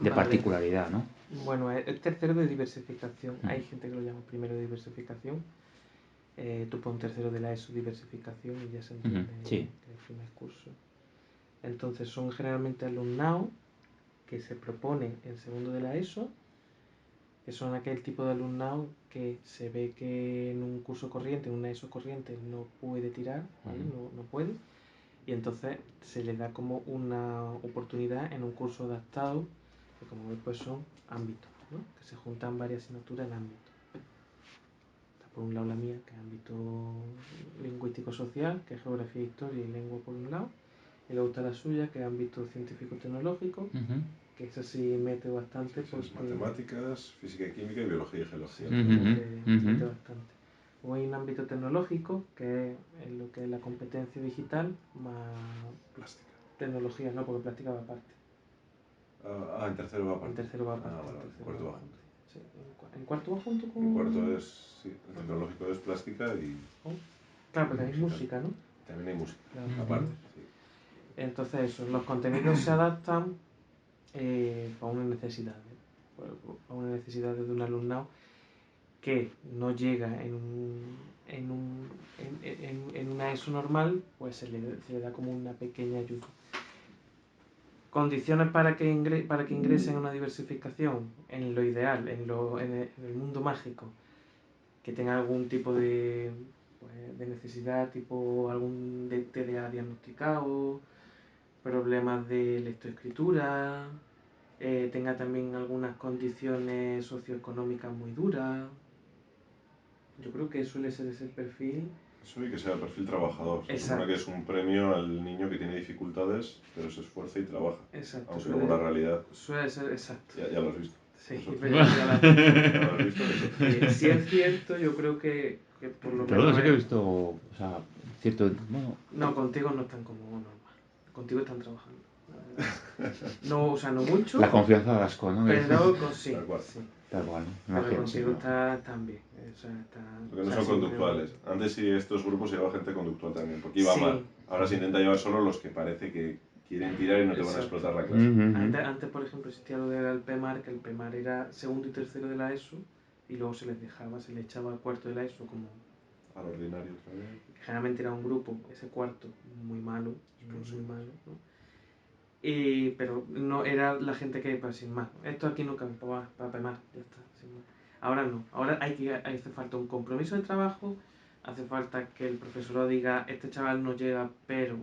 de Vale. particularidad, ¿no? Bueno, es tercero de diversificación. Mm. Hay gente que lo llama primero de diversificación. Tú pon tercero de la ESO diversificación y ya se entiende Sí. que es el primer curso. Entonces son generalmente alumnado que se proponen en segundo de la ESO, que son aquel tipo de alumnado que se ve que en un curso corriente, en una ESO corriente, no puede tirar, ¿vale? No puede. Y entonces se les da como una oportunidad en un curso adaptado, que como ves pues son ámbitos, ¿no? Que se juntan varias asignaturas en ámbitos. Está por un lado la mía, que es ámbito lingüístico-social, que es geografía, historia y lengua por un lado. Y luego está la suya, que es ámbito científico-tecnológico, que eso sí mete bastante. Sí, es matemáticas, física y química y biología y geología. Mete bastante. Luego hay un ámbito tecnológico, que es lo que es la competencia digital, más Plástica. tecnología, no, porque plástica va aparte. En tercero va aparte. En tercero va aparte. Vale, en cuarto va junto. Sí, en cuarto va junto con... En cuarto es, sí, el tecnológico es plástica y... Claro, porque hay música, ¿no? También hay música, Claro. aparte, sí. Entonces eso, los contenidos se adaptan para unas necesidades. Para unas necesidades de un alumnado que no llega en una ESO normal, pues se le da como una pequeña ayuda. Condiciones para que ingresen en una diversificación, en lo ideal, en el mundo mágico, que tenga algún tipo de necesidad, tipo algún TDA diagnosticado, problemas de lectoescritura, tenga también algunas condiciones socioeconómicas muy duras. Yo creo que suele ser ese el perfil. Eso y que sea el perfil trabajador. Se Exacto. supone que es un premio al niño que tiene dificultades, pero se esfuerza y trabaja. Exacto. Aunque luego la realidad... Suele ser, exacto. Ya lo has visto. Sí, Eso. pero ya lo has visto. Si es cierto, yo creo que por lo Pero menos... sí que he visto, o sea, cierto... Bueno... No, contigo no están como normal. Contigo están trabajando. No, o sea, no mucho. La confianza de asco, ¿no? Pero sí. Tal cual. Sí. Tal cual, ¿no? Pero Imagino, contigo sí, están bien. O sea, porque no son conductuales. Antes sí estos grupos llevaba gente conductual también, porque iba Sí. mal. Ahora se intenta llevar solo los que parece que quieren tirar y no te van a explotar la clase. Antes, por ejemplo, existía lo del PEMAR, que el PEMAR era segundo y tercero de la ESO, y luego se les echaba al cuarto de la ESO como... Al ordinario otra vez. Generalmente era un grupo, ese cuarto, muy malo, muy malo, ¿no? Pero no era la gente que iba sin más. Esto aquí no cabe para PEMAR, ya está, sin más. Ahora no, ahora hace falta un compromiso de trabajo, hace falta que el profesorado diga, este chaval no llega, pero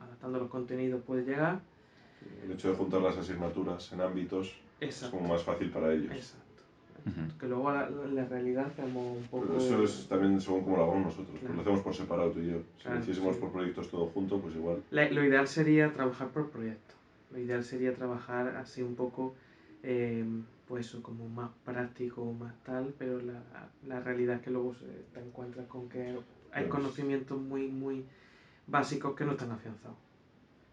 adaptando los contenidos puede llegar. El hecho de juntar las asignaturas en ámbitos es como más fácil para ellos. Exacto. Que luego la realidad hacemos un poco... Pero eso es también según cómo lo hagamos nosotros, Claro. pues lo hacemos por separado tú y yo. Si lo hiciésemos por proyectos todo junto, pues igual. Lo ideal sería trabajar por proyectos. Lo ideal sería trabajar así un poco, pues eso, como más práctico, más tal, pero la realidad es que luego te encuentras con que hay conocimientos muy, muy básicos que no están afianzados.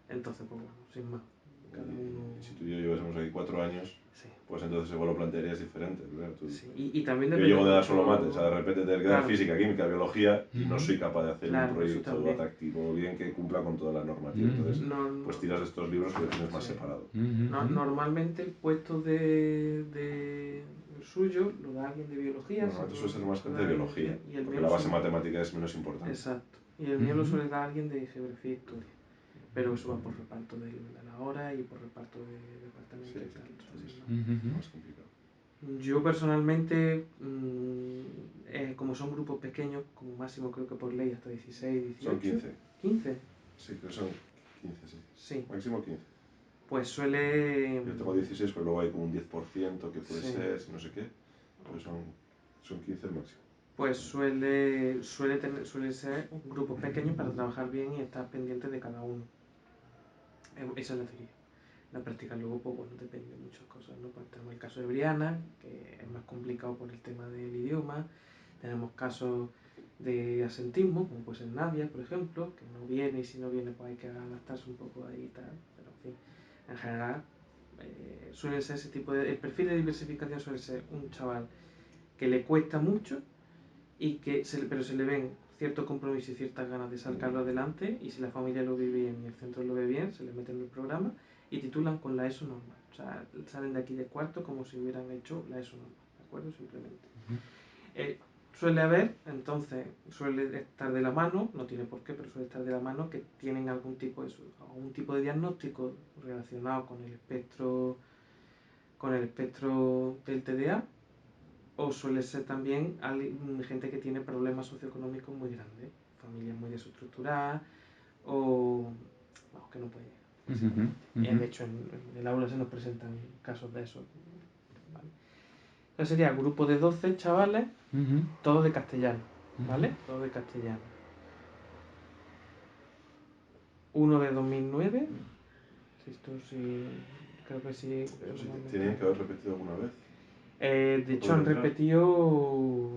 Entonces, pues bueno, sin más. Cada uno... Si tú y yo llevásemos aquí 4 años, sí. pues entonces igual lo plantearías diferente. Claro, tú... sí. Y también yo llego de dar solo mates, o sea, de repente tener que dar física, química, biología, y no soy capaz de hacer un proyecto atractivo bien que cumpla con toda la normativa. Entonces, pues tiras de estos libros que lo tienes más separado. Normalmente el puesto de suyo lo da alguien de biología. Normalmente suele ser más gente de biología, porque la base matemática es menos importante. Exacto. Y el mío lo suele dar alguien de geografía e historia. Pero eso va por reparto de la hora y por reparto de departamento y tal. Más complicado. Yo personalmente, como son grupos pequeños, como máximo creo que por ley hasta 16, 18. Son 15. ¿15? Sí, creo que son 15, sí. Sí. Máximo 15. Pues suele... Yo tengo 16, pero luego hay como un 10% que puede ser, si no sé qué. Pero son 15 el máximo. Pues suele ser un grupo pequeño para trabajar bien y estar pendiente de cada uno. Esa es la teoría. La práctica luego, pues bueno, depende de muchas cosas, ¿no? Pues tenemos el caso de Briana, que es más complicado por el tema del idioma. Tenemos casos de asentismo, como puede ser Nadia, por ejemplo, que no viene y si no viene pues hay que adaptarse un poco ahí y tal. Pero en fin, en general suele ser ese tipo de... El perfil de diversificación suele ser un chaval que le cuesta mucho, pero se le ven cierto compromiso y ciertas ganas de sacarlo adelante, y si la familia lo ve bien y el centro lo ve bien, se le mete en el programa y titulan con la ESO normal. O sea, salen de aquí de cuarto como si hubieran hecho la ESO normal, ¿de acuerdo? Simplemente. Suele haber, entonces, suele estar de la mano, no tiene por qué, pero suele estar de la mano que tienen algún tipo de diagnóstico relacionado con el espectro del TDA, o suele ser también gente que tiene problemas socioeconómicos muy grandes, familias muy desestructuradas o que no pueden llegar. De hecho, en el aula se nos presentan casos de eso. ¿Vale? Entonces sería grupo de 12 chavales, todos de castellano, ¿vale? Todos de castellano. Uno de 2009, esto sí, creo que sí. ¿Tienen que haber repetido alguna vez? De hecho, han repetido.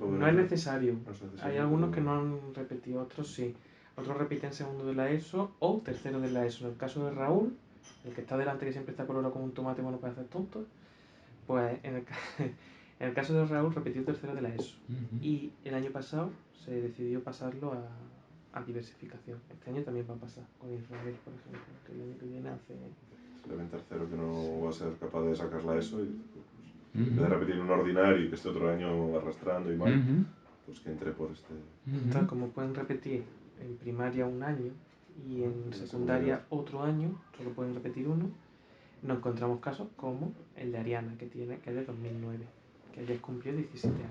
No es necesario. Hay algunos que no han repetido, otros sí. Otros repiten segundo de la ESO o tercero de la ESO. En el caso de Raúl, el que está delante, que siempre está colorado como un tomate, bueno, para hacer tontos, pues en el caso de Raúl repitió tercero de la ESO. Y el año pasado se decidió pasarlo a diversificación. Este año también va a pasar con Israel, por ejemplo, que el año que viene hace. Se ve en tercero que no va a ser capaz de sacar la ESO y en vez de repetir un ordinario y que esté otro año arrastrando y mal, pues que entre por este. Entonces, como pueden repetir en primaria un año y en secundaria otro año, solo pueden repetir uno, nos encontramos casos como el de Ariana, que es de 2009, que ayer cumplió 17 años.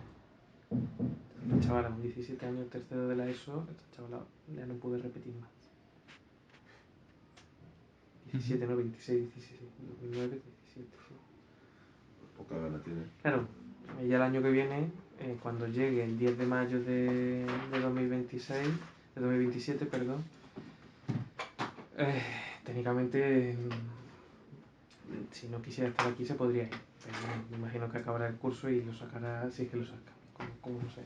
Esta chavala con 17 años, tercero de la ESO, esta chavala ya no pude repetir más. 17, no, 26, 17, 2009, 17, sí. Poca gana tiene. Claro, ella el año que viene, cuando llegue el 10 de mayo de 2026, de 2027, perdón, técnicamente, si no quisiera estar aquí, se podría ir. Pero me imagino que acabará el curso y lo sacará, si es que lo saca, como no sé.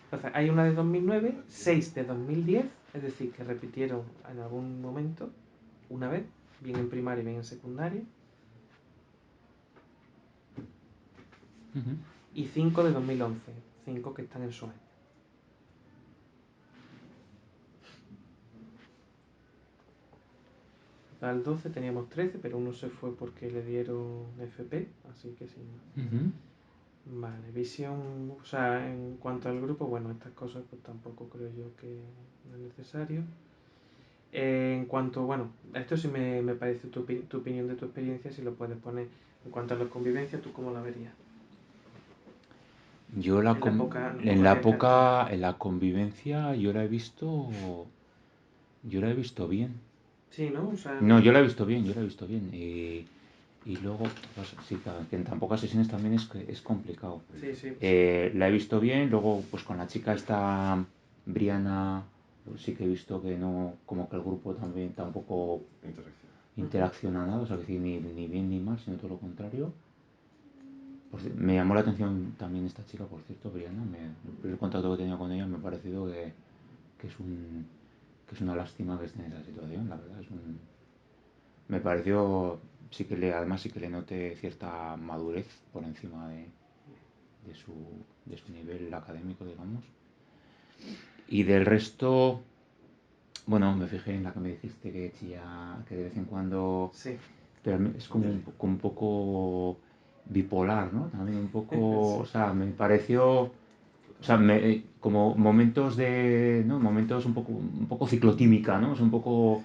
Entonces, hay una de 2009, 6 de 2010, es decir, que repitieron en algún momento, una vez, bien en primaria y bien en secundaria. Y 5 de 2011, 5 que están en su año. Al 12 teníamos 13, pero uno se fue porque le dieron FP, así que sí. Vale, visión, o sea, en cuanto al grupo, bueno, estas cosas pues tampoco creo yo que no es necesario. En cuanto, bueno, esto sí me parece tu opinión de tu experiencia, si lo puedes poner. En cuanto a la convivencia, ¿tú cómo la verías? Yo en la convivencia yo la he visto bien. Sí, ¿no? O sea, no, yo la he visto bien. Y luego, pues, sí, que en tan pocas sesiones también es complicado. Sí. La he visto bien, luego pues con la chica esta Briana, pues, sí que he visto que no, como que el grupo también tampoco interacciona nada, o sea, que decir, ni bien ni mal, sino todo lo contrario. Pues, me llamó la atención también esta chica, por cierto, Briana, el primer contacto que he tenido con ella me ha parecido que es una lástima que esté en esa situación, la verdad. Me pareció, además sí que le noté cierta madurez por encima de su nivel académico, digamos. Y del resto, bueno, me fijé en la que me dijiste que chilla, que de vez en cuando. Sí. Pero es como un poco bipolar, ¿no? También un poco, Sí. O sea, me pareció, o sea, como momentos ¿no? Momentos un poco ciclotímica, ¿no? Es un poco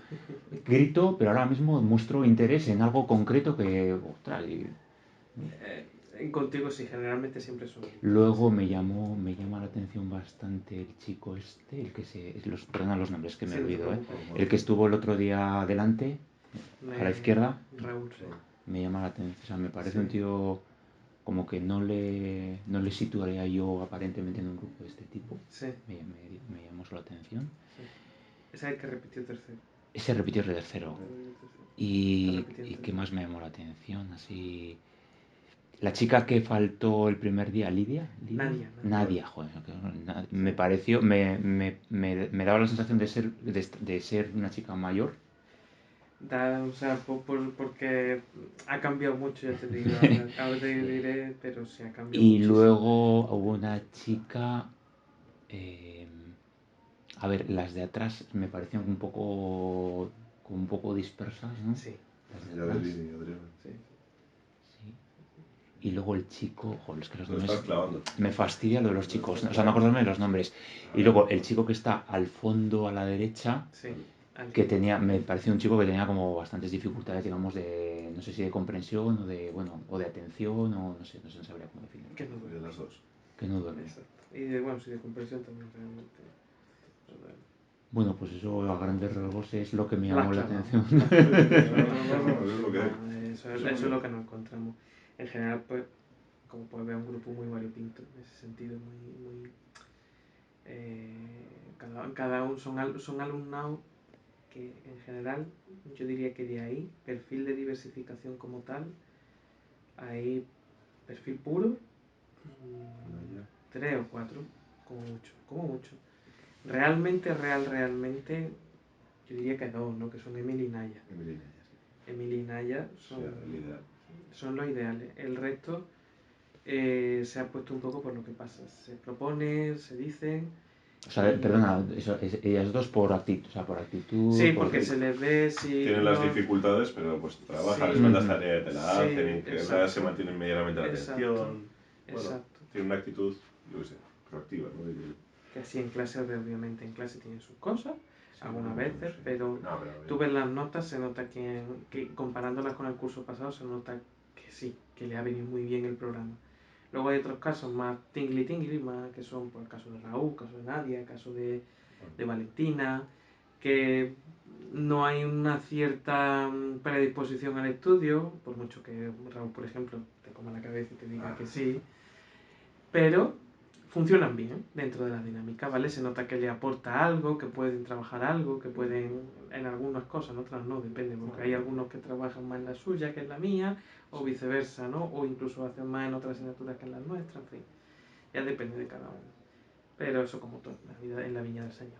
grito, pero ahora mismo muestro interés en algo concreto que, ostras, contigo sí, generalmente siempre son. Luego me llama la atención bastante el chico este, perdona los nombres que me olvido, el que estuvo el otro día delante, a la izquierda. Raúl, sí. Me llama la atención, o sea, me parece un tío como que no le situaría yo aparentemente en un grupo de este tipo. Sí. Me llamó la atención. Sí. Ese es el que repitió tercero. Ese repitió el tercero. ¿Y qué más me llamó la atención? Así. La chica que faltó el primer día, ¿Lidia? Nadia, joder. Me pareció, me daba la sensación de ser una chica mayor. O sea, porque ha cambiado mucho, ya te digo. Ahora te diré, pero sí ha cambiado y muchísimo. Luego hubo una chica. A ver, las de atrás me parecían un poco dispersas, ¿no? Sí. Ya de línea, Adriana. Sí. Y luego el chico, joder, es que los Lo nombres estás clavando. me fastidia lo de los chicos, o sea, no acordarme de los nombres. Y luego el chico que está al fondo a la derecha, Sí. que tenía, me pareció un chico que tenía como bastantes dificultades, digamos, de, no sé si de comprensión o de, bueno, o de atención, o no sé, no sabría cómo definirlo. Que no duerme. De las dos. Que no duerme. Exacto. Y de, bueno, sí, de comprensión también realmente. Bueno, pues eso a grandes rasgos es lo que me Las llamó la clavamos. atención. No, es lo que hay. No, eso es lo que nos encontramos. En general, pues, como puedes ver, un grupo muy variopinto, en ese sentido, muy cada uno son alumnados que en general, yo diría que de ahí, perfil de diversificación como tal, hay perfil puro, 3 o 4, como mucho. Realmente, yo diría que 2, ¿no? Que son Emily y Naya. Emily y Naya son los ideales. El resto se ha puesto un poco por lo que pasa. Se propone, se dicen. O sea, perdona, ellas dos por actitud, o sea, por actitud. Sí, porque se les ve si. Tienen las dificultades, pero pues trabajan, les mandas tarea, te la hacen, y se mantienen medianamente la atención. Bueno, tienen una actitud, yo qué sé, proactiva, ¿no? Que así en clase, obviamente en clase tienen sus cosas, algunas veces, pero tú ves las notas, se nota que comparándolas con el curso pasado, se nota que sí, que le ha venido muy bien el programa. Luego hay otros casos más tingly, más que son por el caso de Raúl, caso de Nadia, caso de Valentina, que no hay una cierta predisposición al estudio, por mucho que Raúl, por ejemplo, te coma la cabeza y te diga que sí, pero funcionan bien dentro de la dinámica, ¿vale? Se nota que le aporta algo, que pueden trabajar algo, que pueden en algunas cosas, en otras no, depende, porque hay algunos que trabajan más en la suya que en la mía, o viceversa, ¿no? O incluso hacen más en otras asignaturas que en las nuestras, en fin, ya depende de cada uno. Pero eso como todo, en la viña del Señor.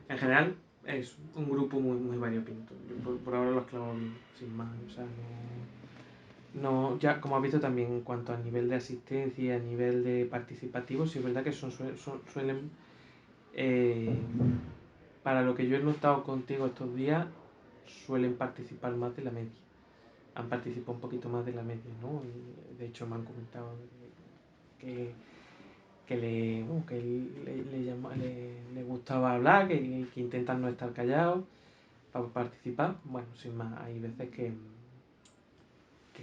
En general, es un grupo muy variopinto. Yo por ahora lo he clavado bien, sin más, o sea, no, ya como has visto también en cuanto a nivel de asistencia y a nivel de participativo, sí es verdad que suelen, para lo que yo he notado contigo estos días, suelen participar más de la media. Han participado un poquito más de la media, ¿no? Y de hecho me han comentado que le gustaba hablar, que intentan no estar callados para participar. Bueno, sin más, hay veces que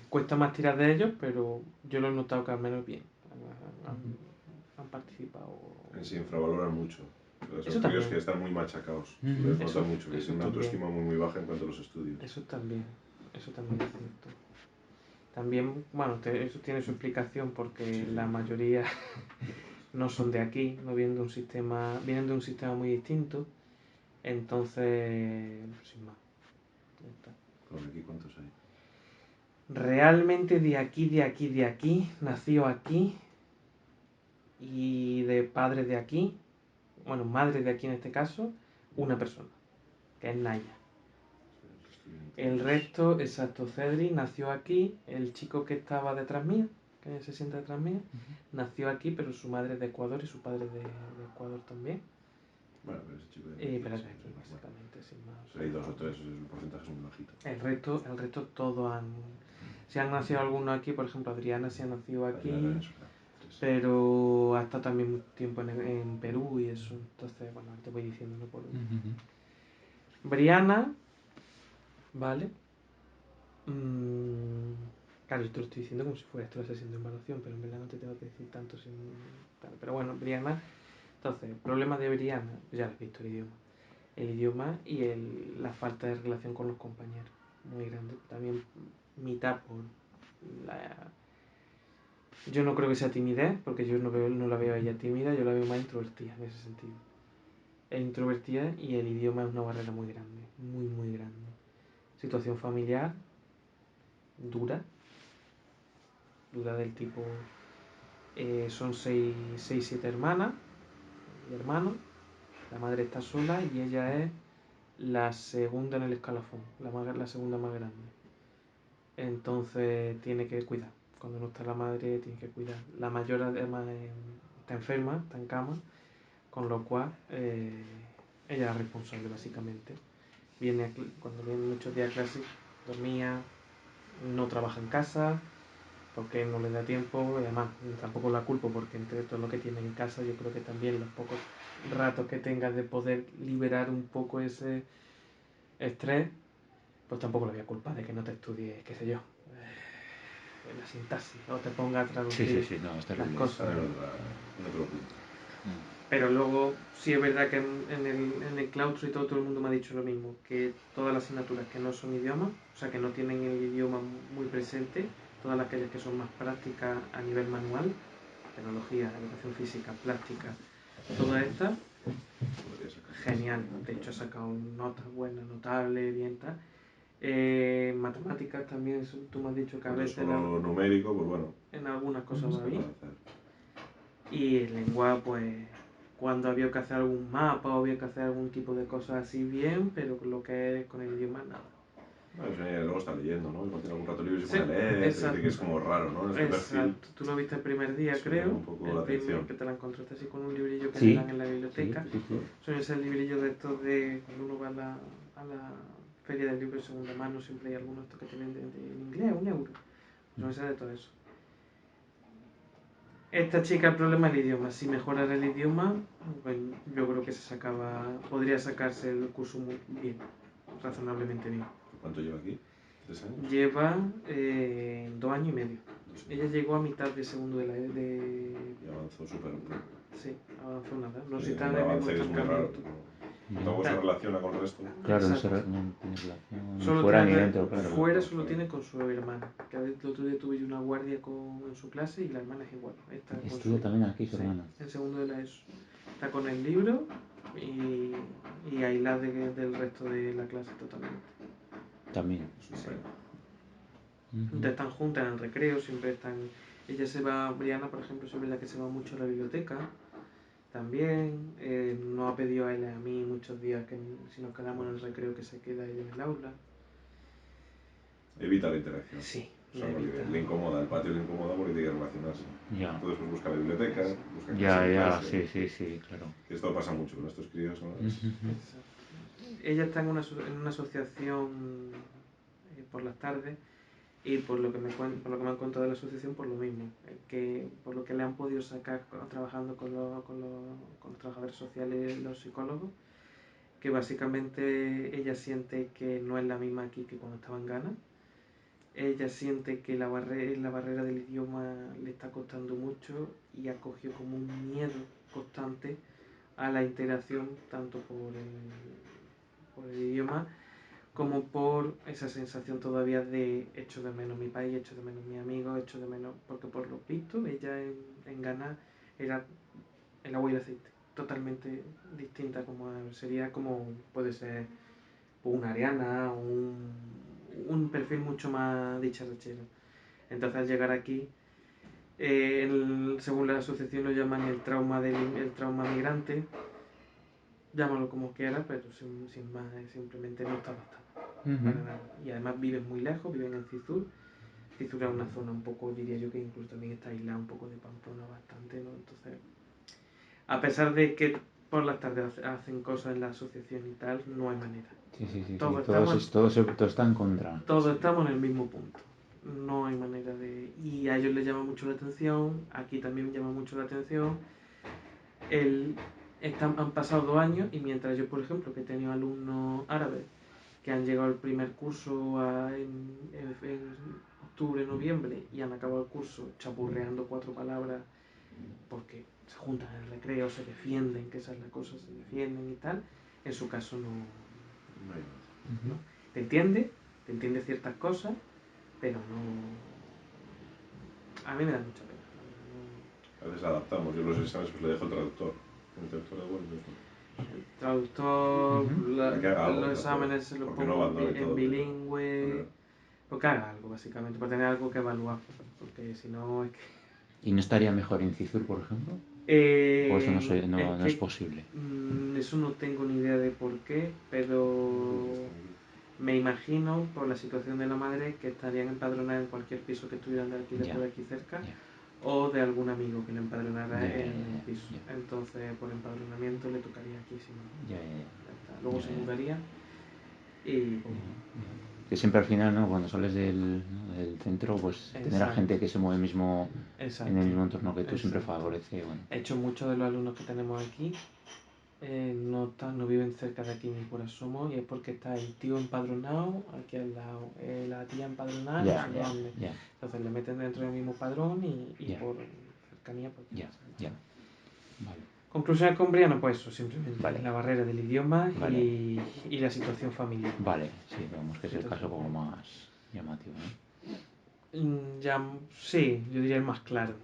cuesta más tirar de ellos, pero yo lo he notado que al menos bien han participado. Se infravaloran mucho. Son críos que están muy machacados. Les nota mucho, que tienen una autoestima muy baja en cuanto a los estudios. Eso también es cierto. También, bueno, eso tiene su explicación porque la mayoría no son de aquí, no vienen de un sistema muy distinto. Entonces, sin más. ¿Por aquí cuántos hay? Realmente de aquí, nació aquí y de padres de aquí, bueno, madre de aquí en este caso, una persona, que es Naya. El resto, exacto, Cedric nació aquí, el chico que estaba detrás mía, que se sienta detrás mía, nació aquí, pero su madre es de Ecuador y su padre es de Ecuador también. Bueno, pero ese chico de pero es de aquí, básicamente, sin más. Si hay 2 o 3, el porcentaje es muy bajito. El resto todos si han nacido algunos aquí, por ejemplo, Adriana se ha nacido aquí, pero ha estado también mucho tiempo en Perú y eso, entonces, bueno, te voy diciendo uno por uno. Briana, ¿vale? Claro, yo te lo estoy diciendo como si fuera esto la sesión de evaluación, pero en verdad no te tengo que decir tanto sin... Pero bueno, Briana, entonces, el problema de Briana, ya lo has visto, el idioma y la falta de relación con los compañeros, muy grande. También mitad por la... Yo no creo que sea timidez, porque yo no la veo a ella tímida, yo la veo más introvertida en ese sentido. Es introvertida y el idioma es una barrera muy grande, muy grande. Situación familiar dura del tipo, son 7 hermanas y hermanos, la madre está sola y ella es la segunda en el escalafón, la segunda más grande. Entonces tiene que cuidar. Cuando no está la madre, tiene que cuidar. La mayor además está enferma, está en cama, con lo cual ella es la responsable básicamente. cuando viene muchos días a clase, dormía, no trabaja en casa, porque no le da tiempo, y además tampoco la culpo, porque entre todo lo que tiene en casa, yo creo que también los pocos ratos que tenga de poder liberar un poco ese estrés, pues tampoco le voy a culpar de que no te estudies, qué sé yo, la sintaxis, o te ponga a traducir las cosas. Pero luego sí es verdad que en el claustro y todo el mundo me ha dicho lo mismo, que todas las asignaturas que no son idiomas, o sea que no tienen el idioma muy presente, todas aquellas que son más prácticas a nivel manual, tecnología, educación física, plástica, todas estas, genial. De hecho he sacado notas buenas, notables, bien tal. Matemáticas también, tú me has dicho que a veces... numérico, pues bueno. En algunas cosas va bien. Y lengua, pues cuando había que hacer algún mapa o había que hacer algún tipo de cosas así bien, pero lo que es con el idioma nada. Luego está leyendo, ¿no? Igual tiene algún rato libre y se pone a leer, dice que es como raro, ¿no? Este perfil. Tú lo viste el primer día, creo. Un poco la atención. Que te la encontraste así con un librillo que le dan en la biblioteca. Son esos librillos de estos de cuando uno va a la feria del libro de segunda mano, siempre hay algunos estos que te venden en inglés, €1. Son esos de todo eso. Esta chica, el problema es el idioma. Si mejorara el idioma, pues yo creo que podría sacarse el curso muy bien, razonablemente bien. ¿Cuánto lleva aquí? ¿3 años? Lleva 2 años y medio. Ella llegó a mitad de segundo de la... Y avanzó súper poco. Sí, avanzó nada. No Sí, si está en el mismo estancamiento. Tampoco se relaciona con el resto. Claro, no tiene relación solo fuera ni dentro, claro. Fuera solo tiene con su hermana. Que el otro día tuve una guardia en su clase y la hermana es igual. Estudia también aquí su hermana. En segundo de la ESO. Está con el libro y aislada del resto de la clase totalmente. También. Sí. Están juntas en el recreo, siempre están... Ella se va, Briana por ejemplo, siempre es la que se va mucho a la biblioteca. También nos ha pedido a él y a mí muchos días que si nos quedamos en el recreo que se queda ella en el aula. Evita la interacción. Sí. O sea, le incomoda, el patio le incomoda porque tiene que relacionarse. Ya. Entonces pues busca la biblioteca, busca clase. Sí, claro. Esto pasa mucho con estos críos, ¿no? Ella está en una asociación por las tardes y por lo que me han contado de la asociación, por lo mismo, por lo que le han podido sacar trabajando con los trabajadores sociales y los psicólogos, que básicamente ella siente que no es la misma aquí que cuando estaba en Ghana. Ella siente que la barrera del idioma le está costando mucho y ha cogido como un miedo constante a la interacción, tanto por el idioma como por esa sensación todavía de echo de menos mi país, echo de menos mis amigos, echo de menos, porque por lo visto ella en Ghana era el agua y el aceite, totalmente distinta, sería como puede ser una Ariana, un perfil mucho más dicharachero. Entonces al llegar aquí, según la asociación lo llaman el trauma migrante, llámalo como quieras, pero sin más, simplemente no está adaptado. Para nada. Y además viven muy lejos, viven en Cizur. Cizur es una zona un poco, diría yo que incluso también está aislada un poco de Pamplona bastante, ¿no? Entonces, a pesar de que por las tardes hacen cosas en la asociación y tal, no hay manera. Sí. Todo está en contra. Todos estamos en el mismo punto. No hay manera de... Y a ellos les llama mucho la atención, aquí también llama mucho la atención. Han pasado 2 años y mientras yo, por ejemplo, que he tenido alumnos árabes que han llegado al primer curso en octubre, noviembre y han acabado el curso chapurreando 4 palabras porque se juntan en el recreo, se defienden, que esa es la cosa, se defienden y tal, en su caso no. Te entiende ciertas cosas, pero no. A mí me da mucha pena, la verdad. A veces adaptamos, yo los exámenes pues le dejo el traductor. El traductor, los exámenes se los pongo en bilingüe, porque haga algo básicamente, para tener algo que evaluar, porque si no es que... ¿Y no estaría mejor en Cizur, por ejemplo? ¿O eso no es posible? Eso no tengo ni idea de por qué, pero me imagino por la situación de la madre que estarían empadronadas en cualquier piso que estuvieran de aquí cerca. O de algún amigo que le empadronara en el piso. Entonces, por empadronamiento le tocaría aquí, si no. Luego se mudaría. Y que siempre al final, ¿no? Cuando sales del centro, pues tener a gente que se mueve mismo en el mismo entorno que tú siempre favorece. Bueno. De hecho, muchos de los alumnos que tenemos aquí no viven cerca de aquí ni por asomo, y es porque está el tío empadronado aquí al lado, la tía empadronada, no sé dónde. Entonces le meten dentro del mismo padrón y por cercanía pues ya. Vale. Conclusiones con Briano, pues eso, simplemente la barrera del idioma y la situación familiar. Vale, sí, vemos que es el caso como más llamativo, ¿no? Sí, yo diría el más claro.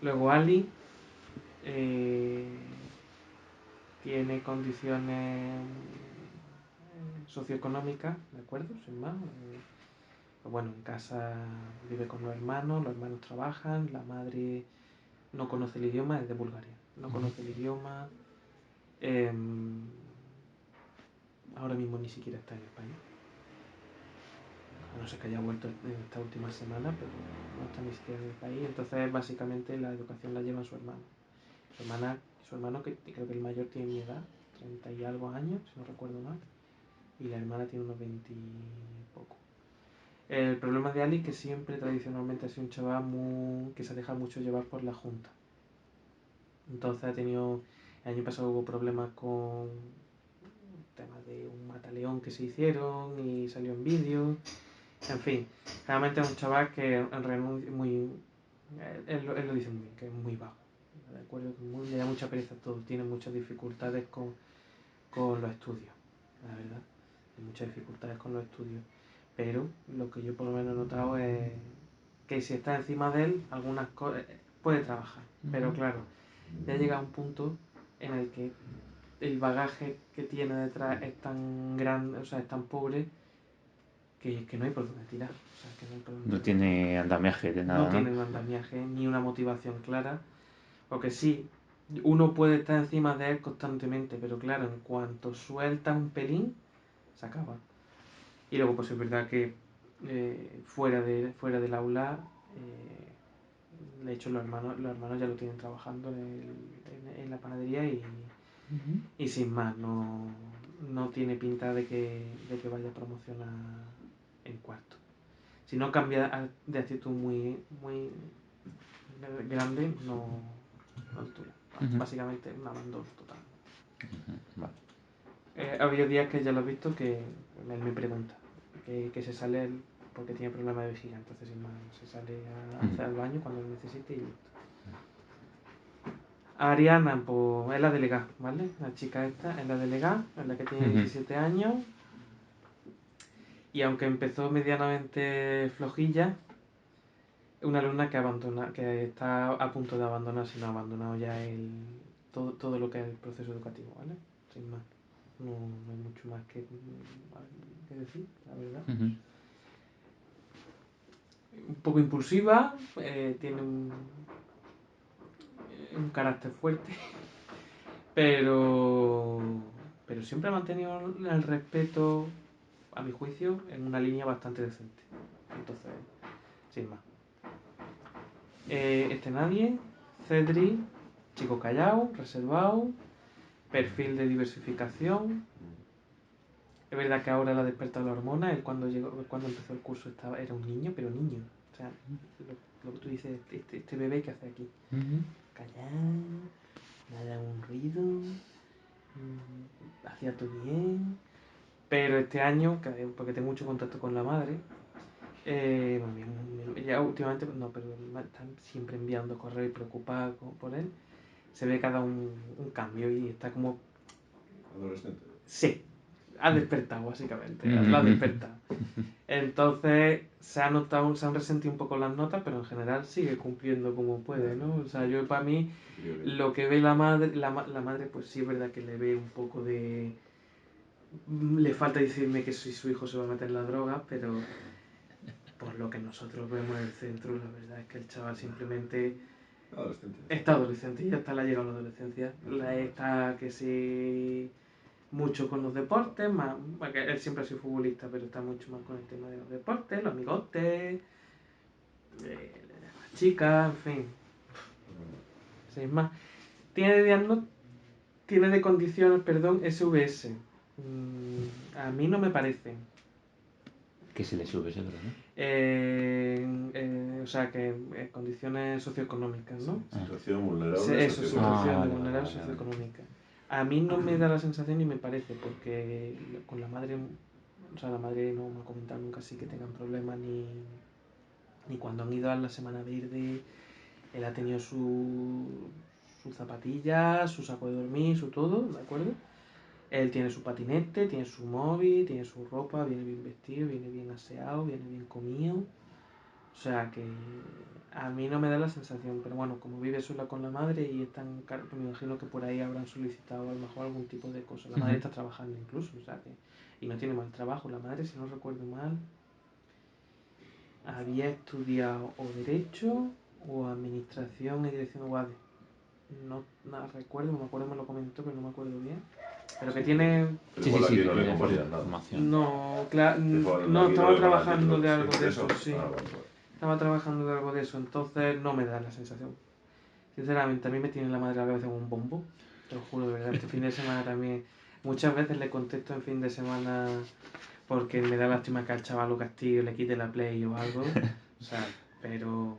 Luego Ali tiene condiciones socioeconómicas, ¿de acuerdo? Sin más. Bueno, en casa vive con los hermanos trabajan, la madre no conoce el idioma, es de Bulgaria, no conoce el idioma, ahora mismo ni siquiera está en España, a no ser que haya vuelto en esta última semana, pero no está ni siquiera en el país. Entonces básicamente la educación la lleva su hermano. Su hermano que creo que el mayor tiene mi edad, 30 y algo años, si no recuerdo mal, y la hermana tiene unos 20 y poco. El problema de Ali es que siempre tradicionalmente ha sido un chaval que se deja mucho llevar por la junta. Entonces el año pasado hubo problemas con el tema de un mataleón que se hicieron y salió en vídeo. En fin, realmente es un chaval que muy... Él lo dice muy bien, que es muy vago. De acuerdo, le da mucha pereza todo, tiene muchas dificultades con los estudios, la verdad. Tiene muchas dificultades con los estudios. Pero lo que yo por lo menos he notado es que si está encima de él, algunas cosas puede trabajar. Pero claro, ya llega a un punto en el que el bagaje que tiene detrás es tan grande, o sea, es tan pobre que no hay por dónde tirar. O sea, que no hay por dónde no tiene andamiaje de nada, no tiene un andamiaje ni una motivación clara. Porque sí, uno puede estar encima de él constantemente, pero claro, en cuanto suelta un pelín, se acaba. Y luego pues es verdad que fuera del aula, de hecho los hermanos ya lo tienen trabajando en la panadería y sin más, no tiene pinta de que vaya a promocionar en cuarto. Si no cambia de actitud muy grande, no titula. Básicamente un abandono total. Ha habido días que ya lo he visto que él me pregunta que se sale porque tiene problemas de vejiga, entonces sin más se sale a hacer el baño cuando lo necesite y listo. Ariana, pues es la delegada, ¿vale? La chica esta es la delegada, es la que tiene 17 años. Y aunque empezó medianamente flojilla, es una alumna que está a punto de abandonar, si no ha abandonado ya todo lo que es el proceso educativo, ¿vale? Sin más. No hay mucho más que decir, la verdad. Un poco impulsiva, tiene un carácter fuerte, pero siempre ha mantenido el respeto, a mi juicio, en una línea bastante decente. Entonces, sin más. Nadie, Cedric, chico callado, reservado, perfil de diversificación. Es verdad que ahora le ha despertado la hormona. Él cuando empezó el curso era un niño, pero niño. O sea, lo que tú dices, este bebé que hace aquí. Callado, nada, un ruido, hacía todo bien. Pero este año, porque tengo mucho contacto con la madre, ya últimamente, no, pero están siempre enviando correos y preocupada por él. Se ve cada un cambio y está como... ¿Adolescente? Sí, ha despertado básicamente, lo ha despertado. Entonces se han resentido un poco las notas, pero en general sigue cumpliendo como puede, ¿no? O sea, yo para mí, lo que ve la madre, pues sí es verdad que le ve un poco de... Le falta decirme que si su hijo se va a meter en la droga, pero por lo que nosotros vemos en el centro, la verdad es que el chaval simplemente está adolescente y ya está, le ha llegado la adolescencia. Está que sí, mucho con los deportes, que él siempre ha sido futbolista, pero está mucho más con el tema de los deportes, los amigotes, las chicas, en fin. Sí, es más, tiene de condiciones, SVS. A mí no me parece. Que se le sube ese grado, ¿no? O sea, que en condiciones socioeconómicas, ¿no? Situación vulnerable. Eso, situación de vulnerable socioeconómica. A mí no me da la sensación ni me parece, porque con la madre, o sea, la madre no me ha comentado nunca así que tengan problemas ni cuando han ido a la Semana Verde, él ha tenido su zapatilla, su saco de dormir, su todo, ¿de acuerdo? Él tiene su patinete, tiene su móvil, tiene su ropa, viene bien vestido, viene bien aseado, viene bien comido. O sea que a mí no me da la sensación, pero bueno, como vive sola con la madre y están, me imagino que por ahí habrán solicitado a lo mejor algún tipo de cosa. La madre está trabajando incluso, o sea que, y no tiene mal trabajo. La madre, si no recuerdo mal, había estudiado o Derecho o Administración y Dirección de UADE. No recuerdo, me acuerdo, me lo comentó, pero no me acuerdo bien. Pero que tiene... Pero igual aquí no le convalían nada. No, no, estaba trabajando de algo de eso, sí. Estaba trabajando de algo de eso, entonces no me da la sensación. Sinceramente, a mí me tiene la madre a la cabeza como un bombo. Te lo juro, de verdad. Este fin de semana también. Muchas veces le contesto en fin de semana porque me da lástima que al chaval lo castigue, le quite la play o algo. O sea, pero...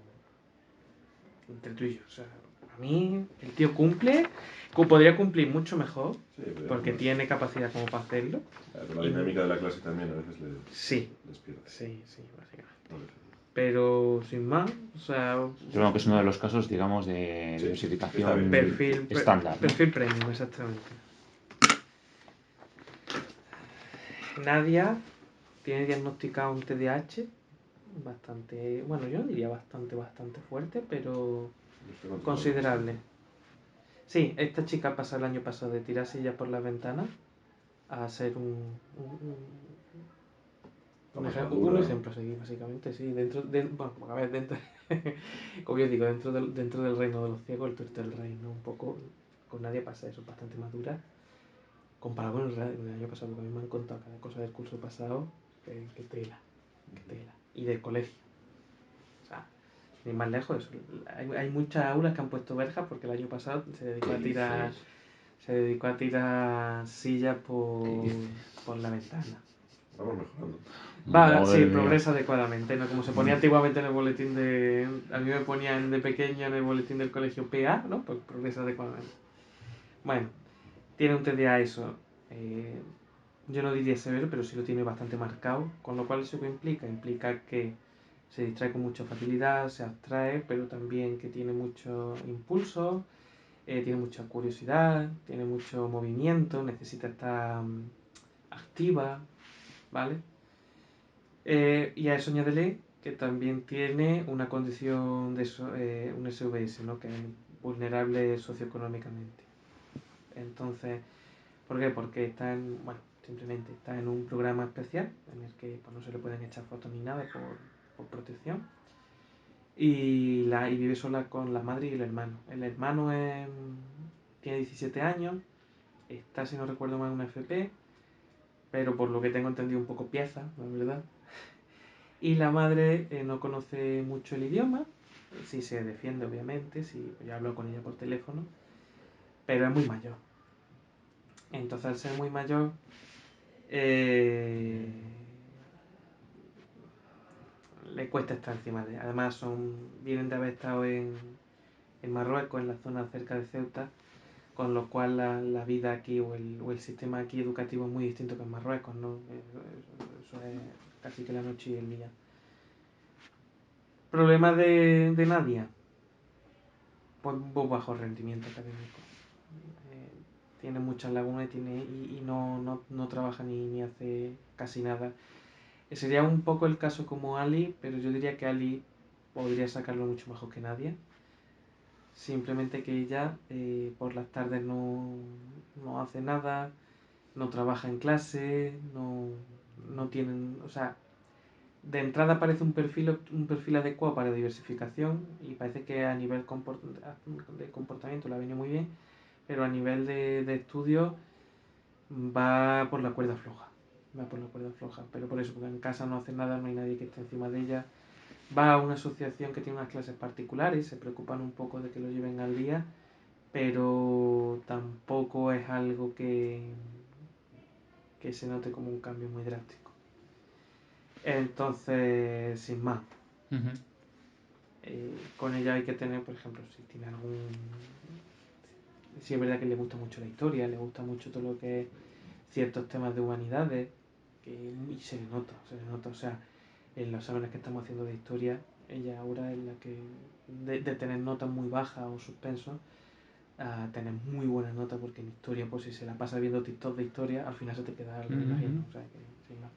entre tú y yo, o sea, a mí el tío cumple, podría cumplir mucho mejor, sí, porque tiene capacidad como para hacerlo. Pero la dinámica de la clase también a veces les pierde. Sí, básicamente. Pero sin más, o sea... Yo creo que es uno de los casos, digamos, de diversificación estándar, ¿no? Perfil premium, exactamente. Nadia tiene diagnosticado un TDAH bastante, bueno, yo no diría bastante fuerte, pero considerable. Sí, esta chica pasa el año pasado de tirarse ya por la ventana a ser un ejemplo a seguir, básicamente, sí. Bueno, a ver, dentro, como yo digo, dentro del reino de los ciegos, el tuerto del reino, un poco, con nadie pasa eso, bastante madura, comparado con el año pasado, porque a mí me han contado cada cosa del curso pasado, que tela. Y del colegio. O sea, ni más lejos, hay muchas aulas que han puesto verjas porque el año pasado se dedicó a tirar sillas por la ventana. Vamos mejorando. Sí, progresa adecuadamente, ¿no? Como se ponía antiguamente en el boletín a mí me ponían de pequeño en el boletín del colegio PA, ¿no? Pues progresa adecuadamente. Bueno, tiene un TDA eso. Yo no diría severo, pero sí lo tiene bastante marcado. Con lo cual, ¿eso qué implica? Implica que se distrae con mucha facilidad, se abstrae, pero también que tiene mucho impulso, tiene mucha curiosidad, tiene mucho movimiento, necesita estar activa, ¿vale? Y a eso añádele que también tiene una condición de un SVS, ¿no? Que es vulnerable socioeconómicamente. Entonces, ¿por qué? Porque simplemente está en un programa especial en el que pues, no se le pueden echar fotos ni nada por protección. Y vive sola con la madre y el hermano. El hermano tiene 17 años, está, si no recuerdo mal, en una FP, pero por lo que tengo entendido un poco pieza, la verdad. Y la madre no conoce mucho el idioma, sí se defiende obviamente, sí, yo hablo con ella por teléfono, pero es muy mayor. Entonces al ser muy mayor, le cuesta estar encima de ella. Además vienen de haber estado en Marruecos, en la zona cerca de Ceuta, con lo cual la vida aquí o el sistema aquí educativo es muy distinto que en Marruecos, ¿no? Eso es casi que la noche y el día. Problema de Nadia, pues un bajo rendimiento académico. Tiene muchas lagunas y no trabaja ni hace casi nada. Sería un poco el caso como Ali, pero yo diría que Ali podría sacarlo mucho mejor que Nadia. Simplemente que ella por las tardes no hace nada, no trabaja en clase, no tienen, o sea, de entrada parece un perfil adecuado para diversificación y parece que a nivel de comportamiento la viene muy bien, pero a nivel de estudio va por la cuerda floja. Pero por eso, porque en casa no hace nada, no hay nadie que esté encima de ella. Va a una asociación que tiene unas clases particulares, se preocupan un poco de que lo lleven al día, pero tampoco es algo que que se note como un cambio muy drástico. Entonces, sin más. Con ella hay que tener, por ejemplo, si tiene si es verdad que le gusta mucho la historia, le gusta mucho todo lo que es ciertos temas de humanidades, y se le nota, o sea, en los exámenes que estamos haciendo de historia, ella ahora es la que, de tener notas muy bajas o suspensos, a tener muy buenas notas, porque en historia, pues si se la pasa viendo TikTok de historia, al final se te queda algo, imagino, o sea, que sin más.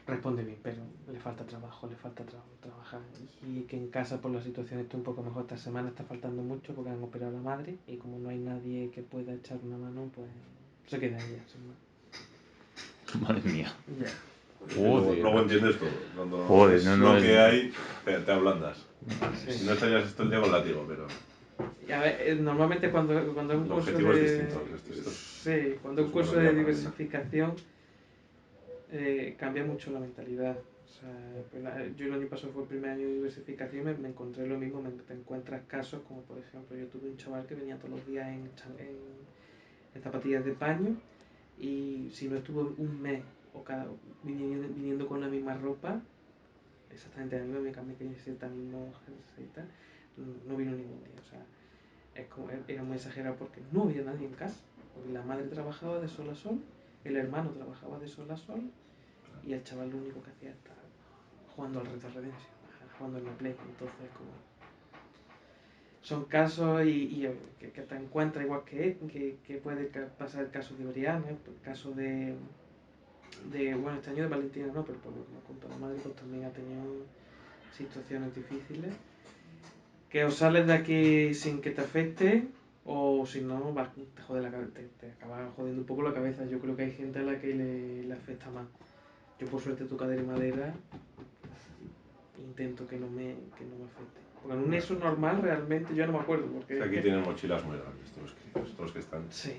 Responde bien, pero le falta trabajo, trabajar. Y que en casa por la situación está un poco mejor. Esta semana está faltando mucho porque han operado a la madre y como no hay nadie que pueda echar una mano, pues se queda ella, sin más. Madre mía. Luego entiendes todo. Cuando Joder, es lo que hay, te ablandas. Sí. Si no estarías esto el día con látigo, pero... Y a ver, normalmente cuando es un el curso objetivo de... es distinto. Sí, cuando es un curso de diversificación cambia mucho la mentalidad. O sea, yo el año pasado fue el primer año de diversificación y me encontré lo mismo. Te encuentras casos como, por ejemplo, yo tuve un chaval que venía todos los días en zapatillas de paño y si no estuvo un mes viniendo con la misma ropa, exactamente la misma, me cambié camiseta, mismo jersey, no vino ningún día. O sea, era muy exagerado porque no había nadie en casa. Porque la madre trabajaba de sol a sol, el hermano trabajaba de sol a sol y el chaval lo único que hacía era jugando al Red Dead Redemption, jugando en la Play. Entonces, como son casos que te encuentras igual que puede pasar el caso de Oriana, el caso de bueno, este año de Valentina no, pero por lo que me contó la madre, pues también ha tenido situaciones difíciles, que o sales de aquí sin que te afecte o si no te jode la cabeza, te acaba jodiendo un poco la cabeza. Yo creo que hay gente a la que le afecta más. Yo por suerte toco madera, intento que no me afecte. Porque en un ESO normal realmente yo no me acuerdo. Porque es que aquí tienen mochilas muy grandes todos los que están. Sí.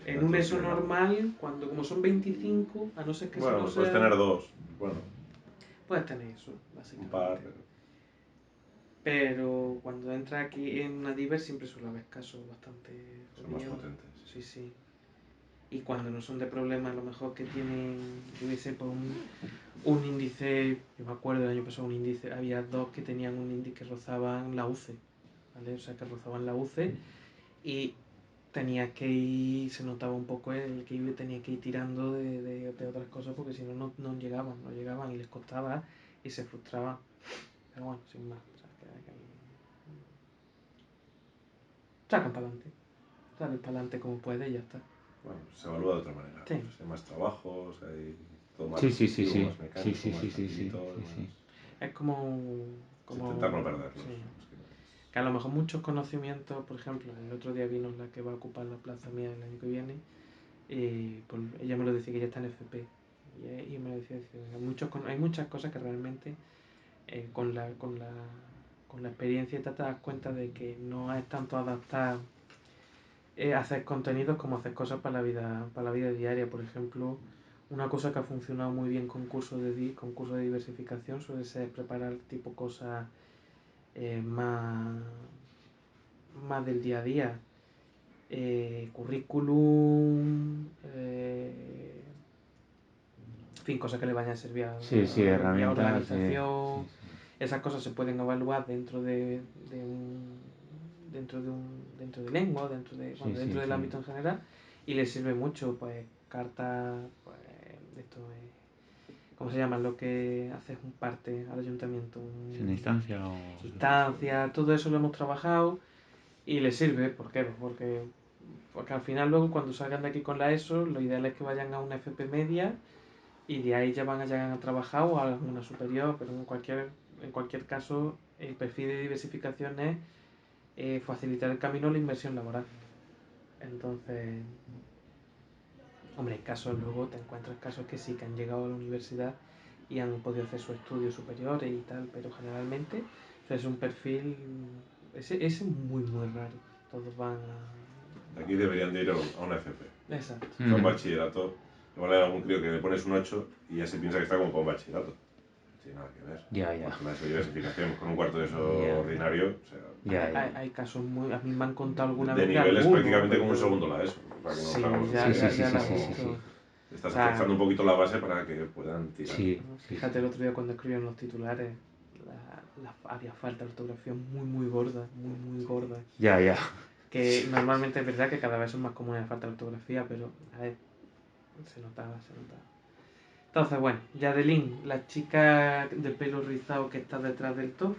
En un ESO normal, como son 25, a no ser que bueno, no pues puedes tener dos. Bueno. Puedes tener eso, básicamente. Un par. Pero cuando entras aquí en una diver siempre suele haber casos bastante son más potentes. Sí. Y cuando no son de problemas, a lo mejor que tienen, yo qué sé, pues un índice, yo me acuerdo el año pasado había dos que tenían un índice que rozaban la UCE, ¿vale? O sea, que rozaban la UCE y tenía que ir, se notaba un poco el que tenía que ir tirando de otras cosas porque si no llegaban y les costaba y se frustraban. Pero bueno, sin más. O sea, que sacan para adelante. Salen para adelante como puede y ya está. Bueno, se evalúa de otra manera. Sí. Pues hay más trabajos, hay todo más sí. más mecánico, más tranquilito. Sí. Es como intentar no perderlos. Sí. Que a lo mejor muchos conocimientos, por ejemplo, el otro día vino la que va a ocupar la plaza mía el año que viene, pues ella me lo decía que ya está en FP. Y me lo decía, hay muchas cosas que realmente con la experiencia te das cuenta de que no es tanto adaptar hacer contenidos como hacer cosas para la vida diaria. Por ejemplo, una cosa que ha funcionado muy bien con cursos de diversificación suele ser preparar tipo cosas más del día a día. Currículum, en fin, cosas que le vayan a servir a la organización. Esas cosas se pueden evaluar dentro de lengua, dentro del ámbito en general, y les sirve mucho, pues, cartas, pues, esto ¿cómo se llama? Lo que haces un parte al ayuntamiento. ¿Una instancia o...? Instancia, todo eso lo hemos trabajado y les sirve, ¿por qué? Porque al final luego cuando salgan de aquí con la ESO, lo ideal es que vayan a una FP media y de ahí ya van a trabajar o a una superior, pero en cualquier caso el perfil de diversificación es facilitar el camino a la inversión laboral. Entonces, hombre, hay casos, luego te encuentras casos que sí, que han llegado a la universidad y han podido hacer sus estudios superiores y tal, pero generalmente es un perfil, ese es muy raro. Todos van a... Aquí deberían de ir a una FP. Exacto. Un bachillerato. Igual hay algún crío que le pones un 8 y ya se piensa que está como para un bachillerato. tiene nada que ver. Ya. Porque la diversificación con un cuarto de eso ordinario, o sea... Hay casos muy... A mí me han contado alguna vez de niveles prácticamente como un segundo la ESO, para que sí, nos hagamos ya la he visto. visto. Estás reforzando un poquito la base para que puedan tirar. Fíjate, el otro día cuando escribieron los titulares, había falta de ortografía muy gorda, muy gorda. Ya. Que normalmente es verdad que cada vez son más comunes la falta de ortografía, pero a ver, se notaba. Entonces, bueno, Yadelín, la chica de pelo rizado que está detrás del top.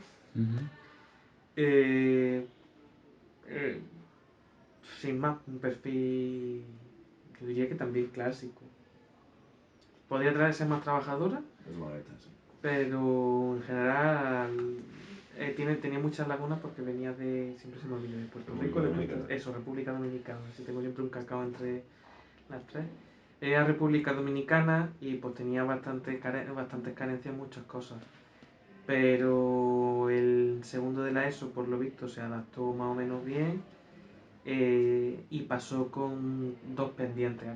Sin más, un perfil, yo diría que también clásico. Podría traerse más trabajadora, pero en general tenía muchas lagunas porque venía siempre se me olvida, de Puerto Rico, República Dominicana, así tengo siempre un cacao entre las tres. Era República Dominicana y pues tenía bastantes carencias en muchas cosas. Pero el segundo de la ESO, por lo visto, se adaptó más o menos bien y pasó con 2 pendientes.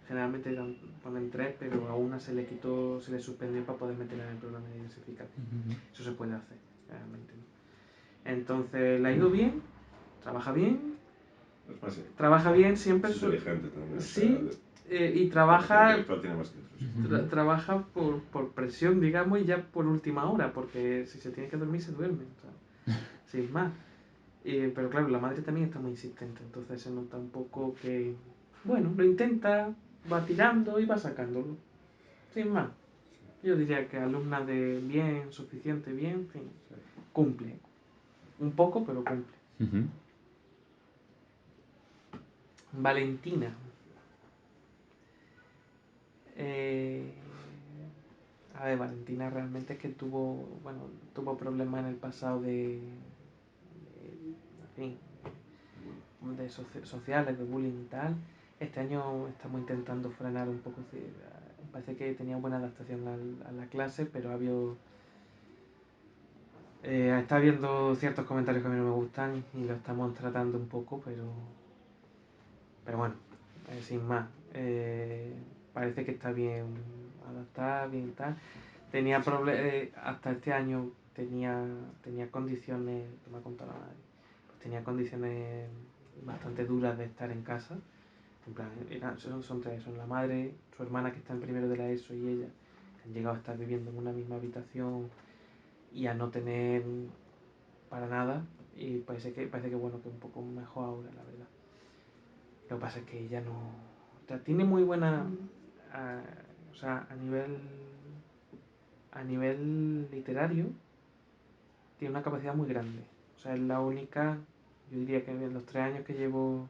Generalmente ponen 3, pero a una se le suspendió para poder meterla en el programa de diversificación. Eso se puede hacer, realmente. Entonces, le ha ido bien, trabaja bien. Trabaja bien siempre. Es inteligente también. Sí, y trabaja por presión, digamos, y ya por última hora, porque si se tiene que dormir, se duerme. O sea, sin más. Pero claro, la madre también está muy insistente, entonces se nota un poco que, bueno, lo intenta, va tirando y va sacándolo. Sin más. Yo diría que alumna de bien, suficiente bien, en fin, cumple. Un poco, pero cumple. Valentina. A ver, Valentina realmente es que tuvo problemas en el pasado de sociales, de bullying y tal. Este año estamos intentando frenar un poco. Parece que tenía buena adaptación a la clase, pero está habiendo ciertos comentarios que a mí no me gustan y lo estamos tratando un poco, pero bueno, sin más. Parece que está bien adaptada, bien tal. Tenía hasta este año tenía condiciones, que me ha contado la madre, pues tenía condiciones bastante duras de estar en casa. En plan, son 3, son la madre, su hermana que está en primero de la ESO y ella, que han llegado a estar viviendo en una misma habitación y a no tener para nada, y parece que bueno, que un poco mejor ahora, la verdad. Lo que pasa es que ella no... O sea, tiene muy buena... o sea, a nivel literario, tiene una capacidad muy grande. O sea, es la única, yo diría que en los 3 años que llevo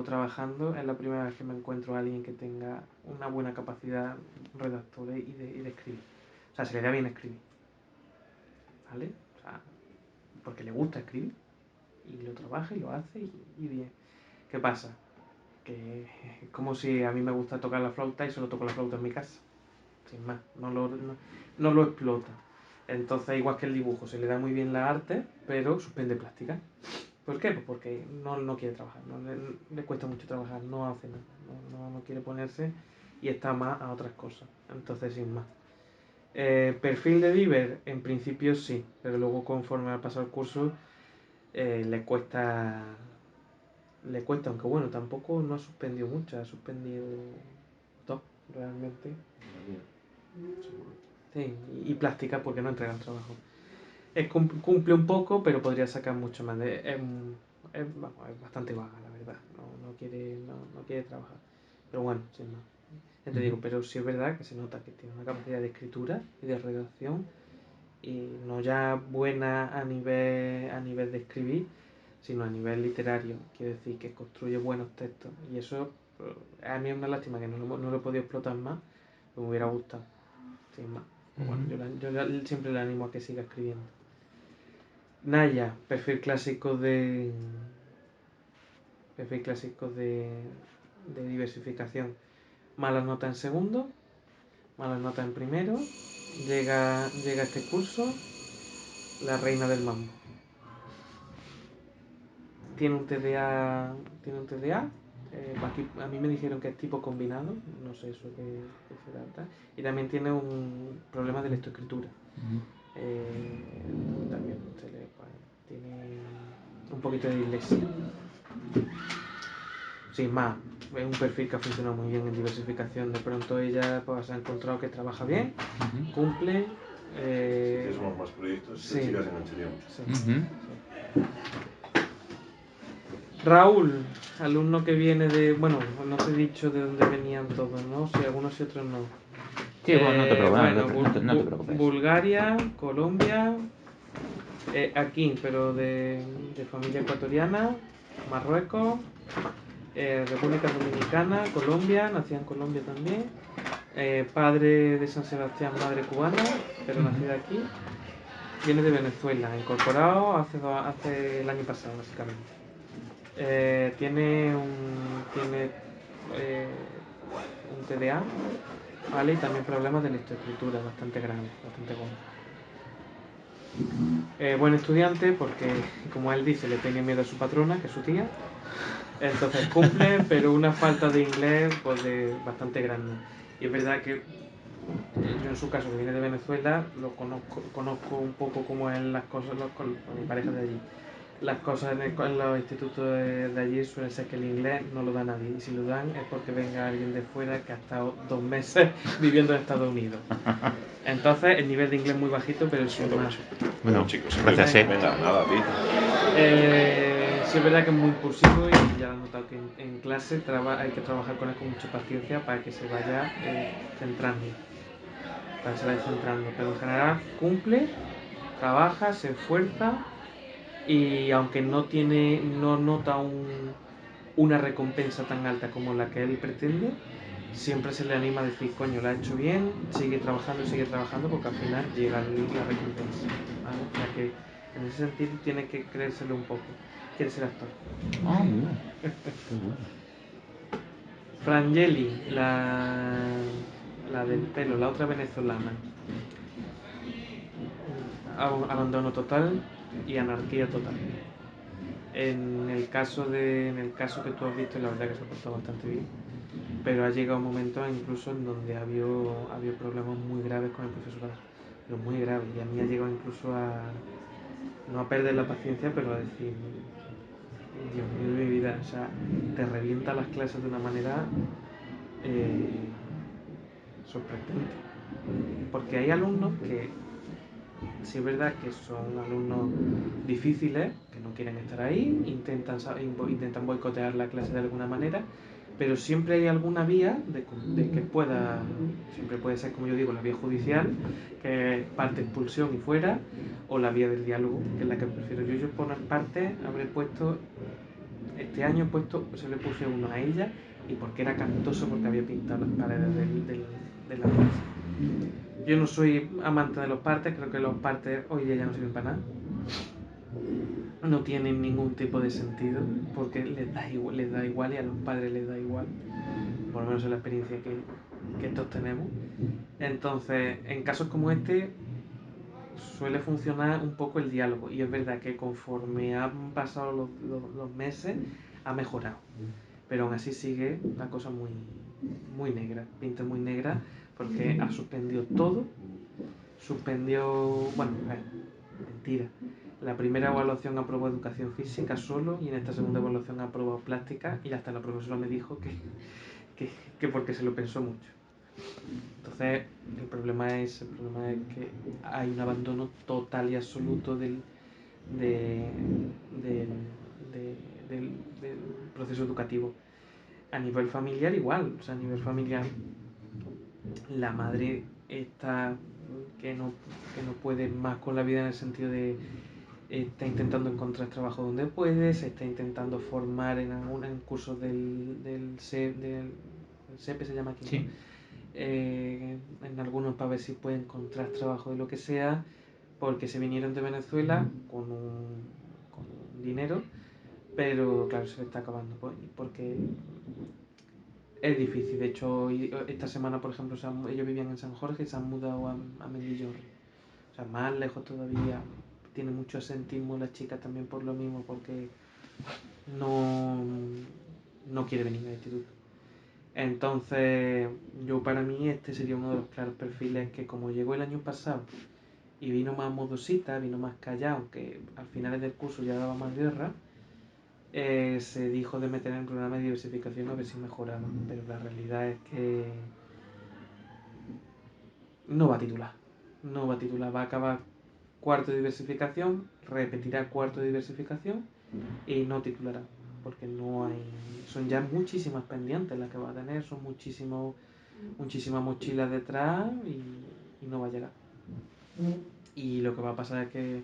trabajando, es la primera vez que me encuentro a alguien que tenga una buena capacidad redactora y de escribir. O sea, se le da bien escribir. ¿Vale? O sea, porque le gusta escribir. Y lo trabaja y lo hace y bien. ¿Qué pasa? Que es como si a mí me gusta tocar la flauta y solo toco la flauta en mi casa. Sin más, no lo explota. Entonces, igual que el dibujo, se le da muy bien la arte, pero suspende plástica. ¿Por qué? Pues porque no quiere trabajar, le cuesta mucho trabajar, no hace nada, no quiere ponerse y está más a otras cosas. Entonces, sin más. Perfil de Diver, en principio sí, pero luego conforme ha pasado el curso le cuesta, aunque bueno, tampoco no ha suspendido mucho, ha suspendido 2 realmente. Sí, y plástica porque no entrega el trabajo. Cumple un poco, pero podría sacar mucho más. Es bastante vaga, la verdad. No quiere trabajar. Pero bueno, sin más. Ya te digo, pero sí es verdad que se nota que tiene una capacidad de escritura y de redacción, y no ya buena a nivel de escribir, sino a nivel literario. Quiero decir que construye buenos textos. Y eso a mí es una lástima que no lo he podido explotar más, pero me hubiera gustado. Sin más. Bueno, yo siempre le animo a que siga escribiendo. Naya, perfil clásico de diversificación. Malas notas en segundo, malas notas en primero. Llega a este curso la reina del mambo. Tiene un TDA Aquí a mí me dijeron que es tipo combinado, no sé eso qué será tal. Y también tiene un problema de lectoescritura. También tiene un poquito de dislexia. Sin más, es un perfil que ha funcionado muy bien en diversificación. De pronto ella pues, ha encontrado que trabaja bien, cumple. Si somos más proyectos, sí. Chicas se engancharía mucho. Sí. Sí. Raúl, alumno que viene de. Bueno, no te he dicho de dónde venían todos, ¿no? Si algunos y otros no. Sí, bueno, no te preocupes. No te preocupes. Bulgaria, Colombia, aquí, pero de familia ecuatoriana, Marruecos, República Dominicana, Colombia, nació en Colombia también, padre de San Sebastián, madre cubana, pero nacida aquí, viene de Venezuela, incorporado hace el año pasado, básicamente. Tiene un TDA, ¿vale? Y también problemas de lectoescritura bastante grandes, bastante gordos. Buen estudiante porque, como él dice, le tiene miedo a su patrona, que es su tía. Entonces cumple, pero una falta de inglés pues, bastante grande. Y es verdad que yo en su caso, que viene de Venezuela, lo conozco un poco cómo es las cosas con mi pareja de allí. Las cosas en los institutos de allí suelen ser que el inglés no lo da nadie. Y si lo dan es porque venga alguien de fuera que ha estado 2 meses viviendo en Estados Unidos. Entonces, el nivel de inglés es muy bajito, pero sin más. Bueno, chicos, gracias, nada, a ti. Sí es verdad que es muy impulsivo y ya lo he notado que en clase hay que trabajar con él con mucha paciencia para que se vaya centrando. Para que se vaya centrando. Pero en general cumple, trabaja, se esfuerza y aunque no nota una recompensa tan alta como la que él pretende, siempre se le anima a decir, coño, lo ha hecho bien, sigue trabajando porque al final llega la recompensa. ¿Vale? O sea que en ese sentido tiene que creérselo un poco. Quiere ser actor. Ah, mira. Qué bueno. Frangeli, la del pelo, la otra venezolana. Abandono total y anarquía total. En el caso que tú has visto, la verdad que se ha portado bastante bien, pero ha llegado un momento incluso en donde ha habido problemas muy graves con el profesorado, pero muy graves, y a mí ha llegado incluso no a perder la paciencia, pero a decir, Dios mío de mi vida, o sea, te revienta las clases de una manera sorprendente, porque hay alumnos que sí es verdad que son alumnos difíciles, que no quieren estar ahí, intentan boicotear la clase de alguna manera, pero siempre hay alguna vía de que siempre puede ser, como yo digo, la vía judicial, que es parte expulsión y fuera, o la vía del diálogo, que es la que prefiero yo. Yo por parte este año se le puse uno a ella, y porque era cantoso, porque había pintado las paredes de la clase. Yo no soy amante de los partes, creo que los partes hoy día ya no sirven para nada. No tienen ningún tipo de sentido, porque les da igual y a los padres les da igual, por lo menos en la experiencia que todos tenemos. Entonces, en casos como este, suele funcionar un poco el diálogo, y es verdad que conforme han pasado los meses, ha mejorado. Pero aún así sigue la cosa muy, muy negra, pinta muy negra, porque ha suspendido todo. Bueno, mentira. La primera evaluación aprobó educación física solo, y en esta segunda evaluación aprobó plástica, y hasta la profesora me dijo que porque se lo pensó mucho. Entonces, el problema es que hay un abandono total y absoluto del proceso educativo. A nivel familiar igual, o sea, a nivel familiar la madre está que no puede más con la vida, en el sentido de está intentando encontrar trabajo donde puede, se está intentando formar en cursos del SEPE, se llama aquí, ¿no? Sí. En algunos para ver si puede encontrar trabajo de lo que sea, porque se vinieron de Venezuela con un dinero, pero claro, se le está acabando, porque es difícil. De hecho, esta semana, por ejemplo, ellos vivían en San Jorge y se han mudado a Mendillorri. O sea, más lejos todavía. Tiene mucho asentismo las chicas también por lo mismo, porque no no quiere venir al instituto. Entonces, para mí este sería uno de los claros perfiles que, como llegó el año pasado y vino más modosita, vino más callado, aunque al final del curso ya daba más guerra, se dijo de meter en el programa de diversificación a ver si mejoraba, pero la realidad es que no va a titular, va a acabar cuarto de diversificación, repetirá cuarto de diversificación y no titulará, porque no hay, son ya muchísimas pendientes las que va a tener, son muchísimas mochilas detrás y no va a llegar. Y lo que va a pasar es que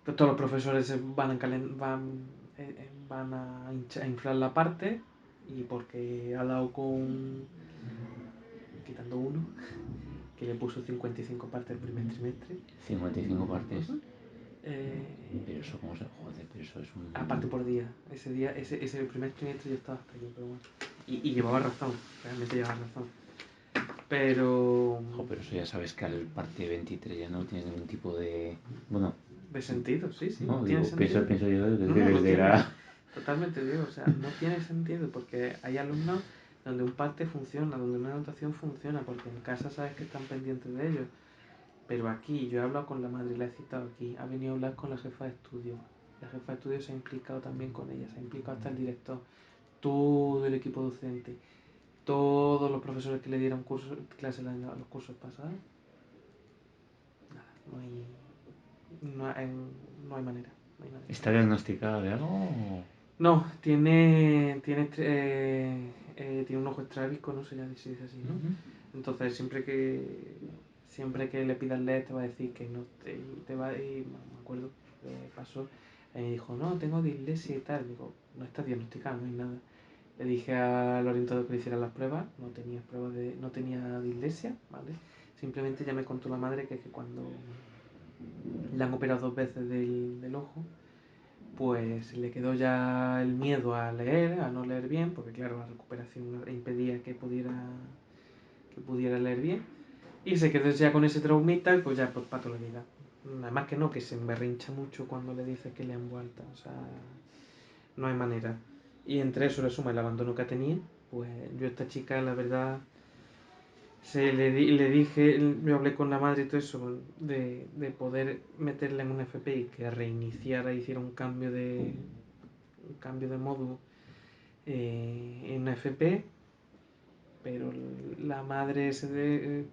todos los profesores van a inflar la parte, y porque ha dado con, quitando uno, que le puso 55 partes el primer trimestre. 55 partes. Pero eso, ¿cómo se jode? Pero eso es un... Aparte por día. Ese el primer trimestre yo estaba hasta aquí, pero bueno. Y llevaba razón, realmente llevaba razón. Pero... pero eso ya sabes que al parte 23 ya no tienes ningún tipo de... Bueno... De sentido, sí. No, tiene sentido. Pienso yo desde, no desde la... Totalmente digo, o sea, no tiene sentido, porque hay alumnos donde un parte funciona, donde una anotación funciona, porque en casa sabes que están pendientes de ellos. Pero aquí, yo he hablado con la madre, la he citado aquí, ha venido a hablar con la jefa de estudio. La jefa de estudio se ha implicado también con ella, se ha implicado hasta el director, todo el equipo docente, todos los profesores que le dieron clases a los cursos pasados. Nada, no hay manera. ¿Está diagnosticada de algo? No, tiene un ojo estrábico, no sé ya si es así, ¿no? Entonces siempre que le pidas leer te va a decir que no te va, y me acuerdo que pasó, me dijo, no, tengo dislexia y tal. Digo, no está diagnosticada, no hay nada. Le dije al orientador que le hiciera las pruebas, no tenía dislexia, ¿vale? Simplemente ya me contó la madre que cuando le han operado 2 veces del ojo, pues le quedó ya el miedo a no leer bien, porque claro, la recuperación impedía que pudiera leer bien, y se quedó ya con ese traumita, y pues ya pues para toda la vida. Nada más que se emberrincha mucho cuando le dices que lea en voz alta, o sea, no hay manera. Y entre eso le suma el abandono que tenía, pues yo a esta chica, la verdad, le dije, yo hablé con la madre y todo eso, de poder meterla en un FP y que reiniciara, hiciera un cambio de módulo en una FP, pero la madre o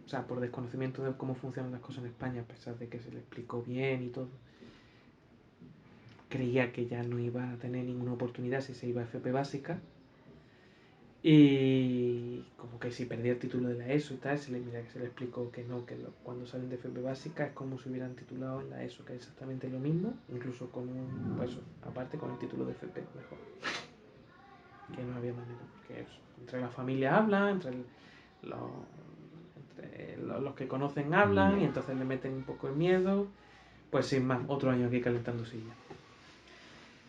sea, por desconocimiento de cómo funcionan las cosas en España, a pesar de que se le explicó bien y todo, creía que ya no iba a tener ninguna oportunidad si se iba a FP básica. Y como que si perdía el título de la ESO y tal, se le explicó que no, que cuando salen de FP básica es como si hubieran titulado en la ESO, que es exactamente lo mismo, incluso con aparte con el título de FP mejor. Que no había manera, porque entre la familia hablan, entre los que conocen hablan, y entonces le meten un poco de miedo. Pues sin más, otro año aquí calentando sillas.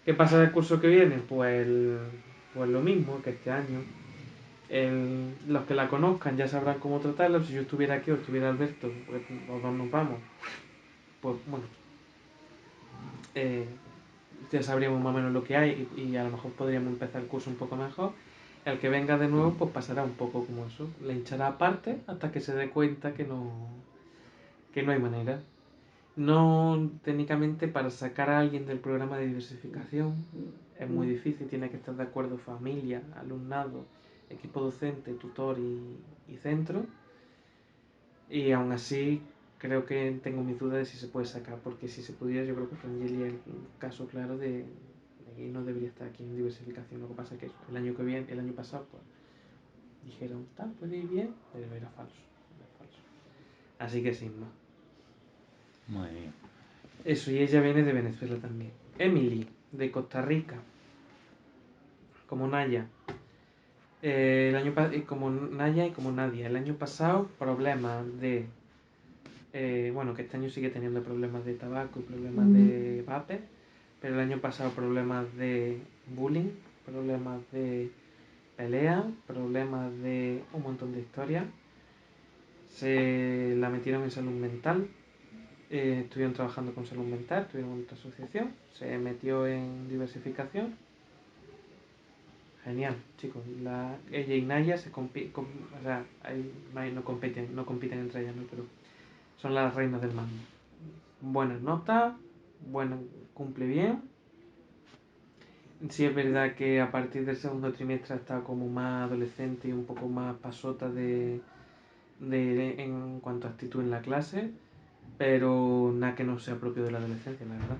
¿Qué pasa el curso que viene? Pues lo mismo que este año. Los que la conozcan ya sabrán cómo tratarla. Si yo estuviera aquí o estuviera Alberto, pues los dos nos vamos, pues bueno, ya sabríamos más o menos lo que hay, y a lo mejor podríamos empezar el curso un poco mejor. El que venga de nuevo pues pasará un poco como eso, le hinchará aparte hasta que se dé cuenta que no hay manera. No, técnicamente, para sacar a alguien del programa de diversificación es muy difícil, tiene que estar de acuerdo familia, alumnado, equipo docente, tutor y centro. Y aún así creo que tengo mis dudas de si se puede sacar, porque si se pudiera, yo creo que Frangeli es el caso claro de que no debería estar aquí en diversificación. Lo que pasa es que el año pasado, pues dijeron, tal, puede ir bien, pero era falso. Así que sin más. Madre mía. Eso, y ella viene de Venezuela también. Emily, de Costa Rica, como Naya. Como Naya y como Nadia. El año pasado, problemas de... bueno, que este año sigue teniendo problemas de tabaco y problemas de vape, pero el año pasado problemas de bullying, problemas de pelea, problemas de un montón de historias. Se la metieron en salud mental. Estuvieron trabajando con salud mental, estuvieron en otra asociación, se metió en diversificación Genial, chicos. Ella y Naya o sea, no compiten entre ellas, ¿no? Pero son las reinas del manga. Buenas notas, cumple bien. Sí es verdad que a partir del segundo trimestre está como más adolescente y un poco más pasota en cuanto a actitud en la clase, pero nada que no sea propio de la adolescencia, la verdad.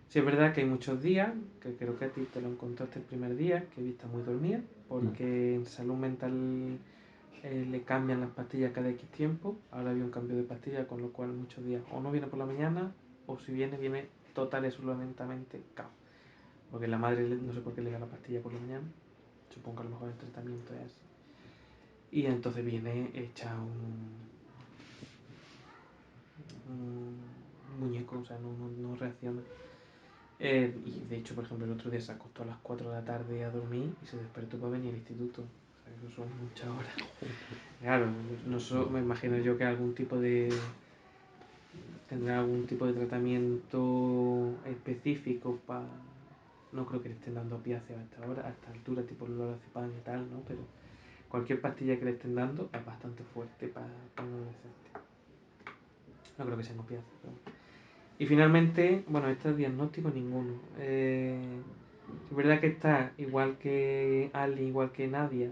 Sí es verdad que hay muchos días, que creo que a ti te lo encontraste el primer día, que está muy dormida, porque en salud mental le cambian las pastillas cada X tiempo. Ahora había un cambio de pastilla, con lo cual muchos días o no viene por la mañana, o si viene, viene total y absolutamente caos. Porque la madre no sé por qué le da la pastilla por la mañana, supongo que a lo mejor el tratamiento es así. Y entonces viene hecha un muñeco, o sea, no reacciona. Y de hecho, por ejemplo, el otro día se acostó a las 4 de la tarde a dormir y se despertó para venir al instituto. O sea, eso son muchas horas. Claro, me imagino yo que tendrá algún tipo de tratamiento específico para... No creo que le estén dando opiáceos a esta altura, tipo el lorazepam y tal, ¿no? Pero cualquier pastilla que le estén dando es bastante fuerte para un adolescente. No creo que sean opiáceos, pero... Y finalmente, bueno, este diagnóstico ninguno. Es verdad que está igual que Ali, igual que Nadia,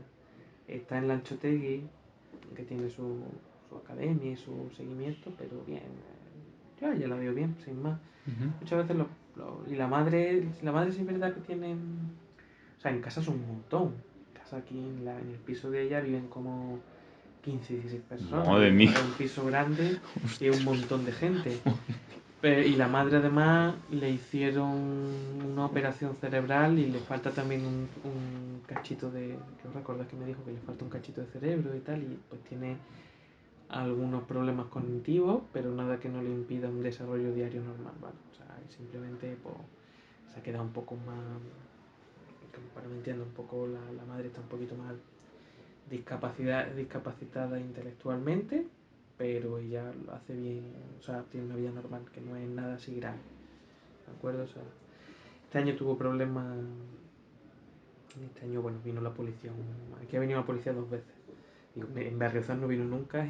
está en Lanchotegui, que tiene su academia y su seguimiento, pero bien, yo ya la veo bien, sin más. Muchas veces y la madre sí es verdad que tienen, o sea, en casa son un montón. En casa aquí en el piso de ella viven como 15, 16 personas. Madre mía. Es un piso grande y un montón de gente. Y la madre además le hicieron una operación cerebral y le falta también un cachito de... ¿Qué os recordáis que me dijo que le falta un cachito de cerebro y tal? Y pues tiene algunos problemas cognitivos, pero nada que no le impida un desarrollo diario normal, ¿vale? O sea, simplemente pues, se ha quedado un poco más... Como para me entienda, un poco la madre está un poquito más discapacitada intelectualmente, pero ella lo hace bien, o sea, tiene una vida normal, que no es nada así grave, ¿de acuerdo? O sea, este año tuvo problemas, este año, bueno, vino la policía, aquí ha venido la policía 2 veces, en Berriozar no vino nunca,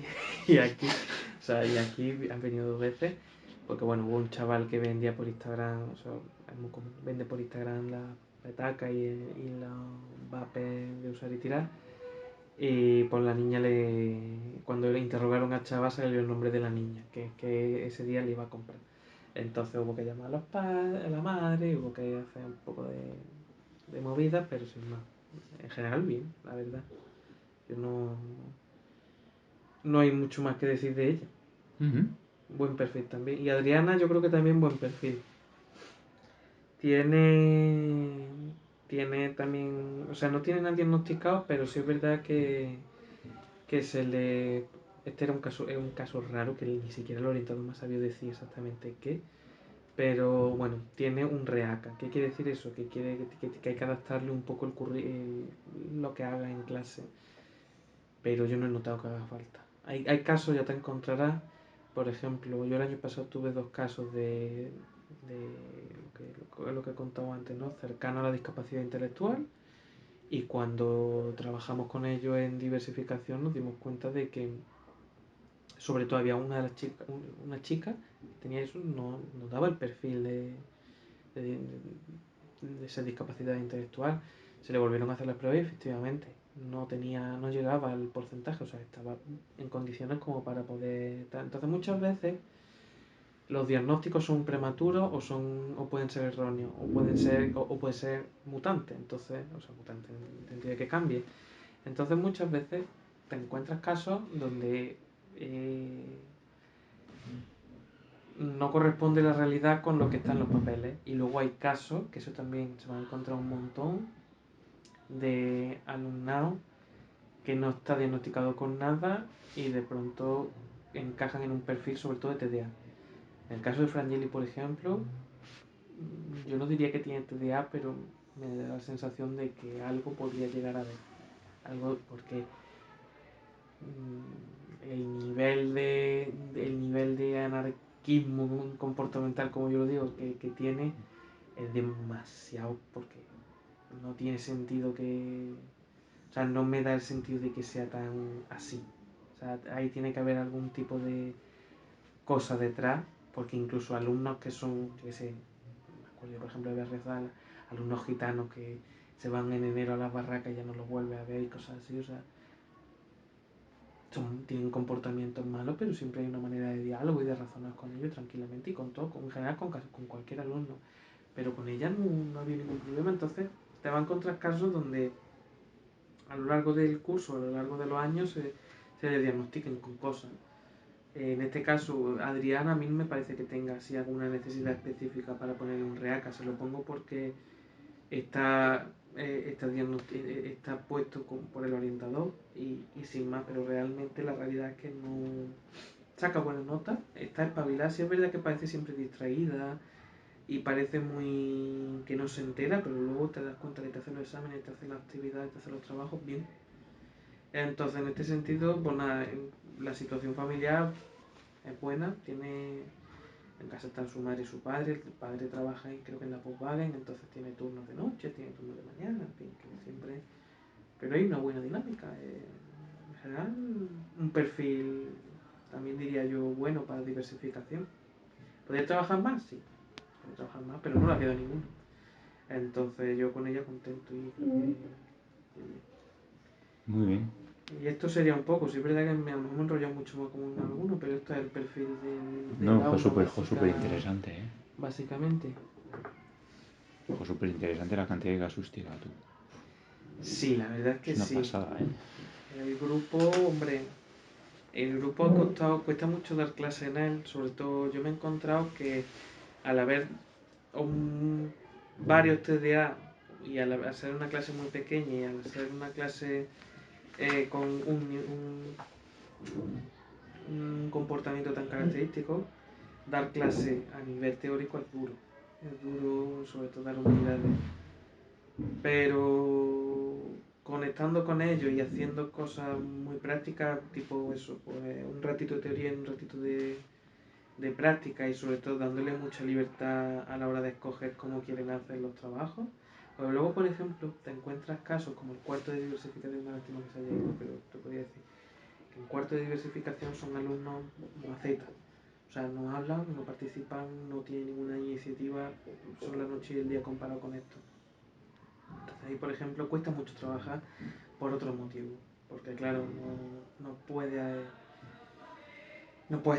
y aquí, o sea, y aquí han venido 2 veces, porque bueno, hubo un chaval que vendía por Instagram, o sea, es muy común, vende por Instagram la petaca y los vapes de usar y tirar. Y pues la niña cuando le interrogaron a Chava salió el nombre de la niña, que ese día le iba a comprar. Entonces hubo que llamar a los padres, a la madre, hubo que hacer un poco de movida, pero sin más. En general bien, la verdad. Yo no hay mucho más que decir de ella. Buen perfil también. Y Adriana yo creo que también buen perfil. Tiene también, o sea, no tiene nadie diagnosticado, pero sí es verdad que este era un caso raro que ni siquiera el orientador más sabía decir exactamente qué, pero bueno, tiene un reaca. ¿Qué quiere decir eso? Que hay que adaptarle un poco lo que haga en clase, pero yo no he notado que haga falta. Hay casos, ya te encontrarás, por ejemplo, yo el año pasado tuve 2 casos de lo que he contado antes, ¿no? Cercano a la discapacidad intelectual. Y cuando trabajamos con ellos en diversificación nos dimos cuenta de que sobre todo había una chica que tenía eso, no daba el perfil de, de esa discapacidad intelectual. Se le volvieron a hacer las pruebas y efectivamente no llegaba al porcentaje, o sea, estaba en condiciones como para poder... Entonces muchas veces los diagnósticos son prematuros o pueden ser erróneos, o puede ser mutante, entonces, o sea, mutante en el sentido de que cambie. Entonces muchas veces te encuentras casos donde no corresponde la realidad con lo que está en los papeles. Y luego hay casos, que eso también se va a encontrar un montón, de alumnado que no está diagnosticado con nada y de pronto encajan en un perfil sobre todo de TDA. En el caso de Frangeli, por ejemplo, yo no diría que tiene TDA, pero me da la sensación de que algo podría llegar a ver. Algo porque el nivel de anarquismo comportamental, como yo lo digo, que tiene es demasiado, porque no tiene sentido que... O sea, no me da el sentido de que sea tan así. O sea, ahí tiene que haber algún tipo de cosa detrás, porque incluso alumnos que son, yo qué sé, me acuerdo por ejemplo de Berrezal, alumnos gitanos que se van en enero a las barracas y ya no los vuelve a ver y cosas así, o sea, tienen comportamientos malos, pero siempre hay una manera de diálogo y de razonar con ellos tranquilamente y con todo, en general con cualquier alumno, pero con ella no había ningún problema. Entonces te va a encontrar casos donde a lo largo del curso, a lo largo de los años se le diagnostiquen con cosas. En este caso, Adriana a mí no me parece que tenga así alguna necesidad específica para ponerle un reaca. Se lo pongo porque está puesto por el orientador y sin más, pero realmente la realidad es que no saca buenas notas, está espabilada. Sí es verdad que parece siempre distraída y parece muy que no se entera, pero luego te das cuenta que te hace los exámenes, te hace las actividades, te hace los trabajos bien. Entonces, en este sentido, pues nada, la situación familiar es buena, en casa están su madre y su padre, el padre trabaja creo que en la Volkswagen, entonces tiene turnos de noche, tiene turnos de mañana, en fin, que siempre... Pero hay una buena dinámica, en general un perfil, también diría yo, bueno para diversificación. ¿Podría trabajar más? Sí, podría trabajar más, pero no la queda ninguno. Entonces yo con ella contento y creo que... Muy bien. Y esto sería un poco, sí es verdad que a lo mejor me he enrollado mucho más como en alguno, pero esto es el perfil del No, aula fue súper interesante, ¿eh? básicamente. Fue súper interesante la cantidad de casuística, tú. Sí, la verdad es que es una sí. pasada, ¿eh? El grupo, hombre, cuesta mucho dar clase en él, sobre todo yo me he encontrado que al haber varios TDA y al ser una clase muy pequeña y al ser una clase con un comportamiento tan característico, dar clase a nivel teórico es duro. Es duro, sobre todo dar unidades. Pero conectando con ellos y haciendo cosas muy prácticas, tipo eso, pues un ratito de teoría y un ratito de práctica, y sobre todo dándole mucha libertad a la hora de escoger cómo quieren hacer los trabajos. Pero luego, por ejemplo, te encuentras casos como el cuarto de diversificación, una lástima que se haya ido, pero te podría decir que en cuarto de diversificación son alumnos macetas. O sea, no hablan, no participan, no tienen ninguna iniciativa, son la noche y el día comparado con esto. Entonces ahí, por ejemplo, cuesta mucho trabajar por otros motivos, porque claro, no puedes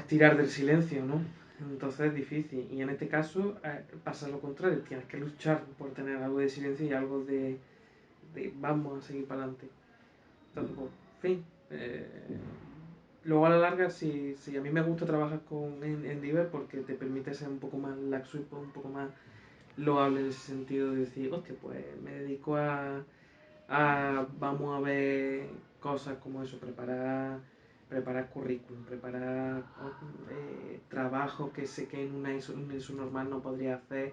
tirar del silencio, ¿no? Entonces es difícil. Y en este caso pasa lo contrario, tienes que luchar por tener algo de silencio y algo de vamos a seguir para adelante. Entonces, pues, en fin. Luego a la larga, sí, a mí me gusta trabajar en Diver porque te permite ser un poco más laxo y un poco más loable en ese sentido de decir, hostia, pues me dedico vamos a ver cosas como eso, preparar currículum, preparar trabajos que sé que en una ISO normal no podría hacer,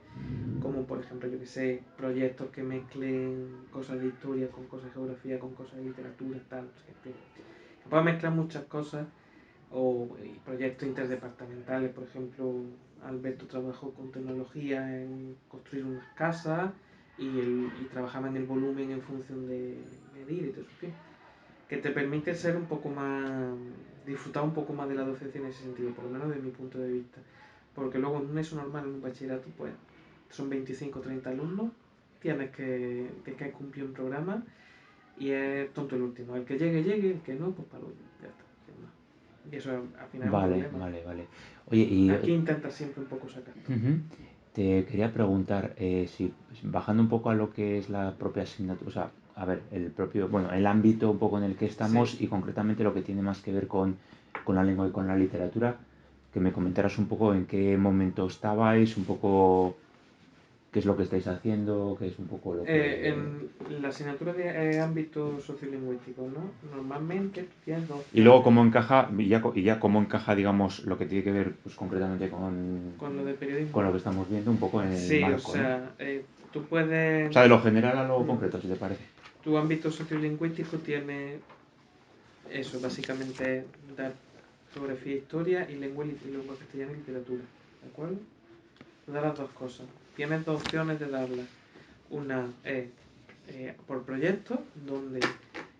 como por ejemplo, yo que sé, proyectos que mezclen cosas de historia con cosas de geografía, con cosas de literatura, tal, no sé qué, que pueda mezclar muchas cosas, o proyectos interdepartamentales, por ejemplo, Alberto trabajó con tecnología en construir unas casas y trabajaba en el volumen en función de medir y todo eso, en fin, que te permite ser un poco más, disfrutar un poco más de la docencia en ese sentido, por lo menos desde mi punto de vista, porque luego en un ESO normal, en un bachillerato, pues son 25 o 30 alumnos, tienes que cumplir un programa y es tonto el último, el que llegue, el que no, pues para el último, ya está. Y eso al final es un problema. Vale. Oye, y... Aquí intentas siempre un poco sacar todo. Te quería preguntar, si bajando un poco a lo que es la propia asignatura, o sea, a ver, el ámbito un poco en el que estamos, sí, y concretamente lo que tiene más que ver con la lengua y con la literatura, que me comentaras un poco en qué momento estabais, un poco qué es lo que estáis haciendo, qué es un poco lo que... En la asignatura de ámbito sociolingüístico, ¿no? Normalmente tú tienes dos opciones. Y luego cómo encaja, ya cómo encaja, digamos, lo que tiene que ver pues, concretamente con lo del periodismo. Con lo que estamos viendo un poco en el marco, o sea, ¿no? Tú puedes... O sea, de lo general a lo concreto, si te parece. Tu ámbito sociolingüístico tiene eso, básicamente dar geografía, historia y lengua castellana y literatura, ¿de acuerdo? Tú das las dos cosas. Tienes dos opciones de darlas. Una es por proyectos donde,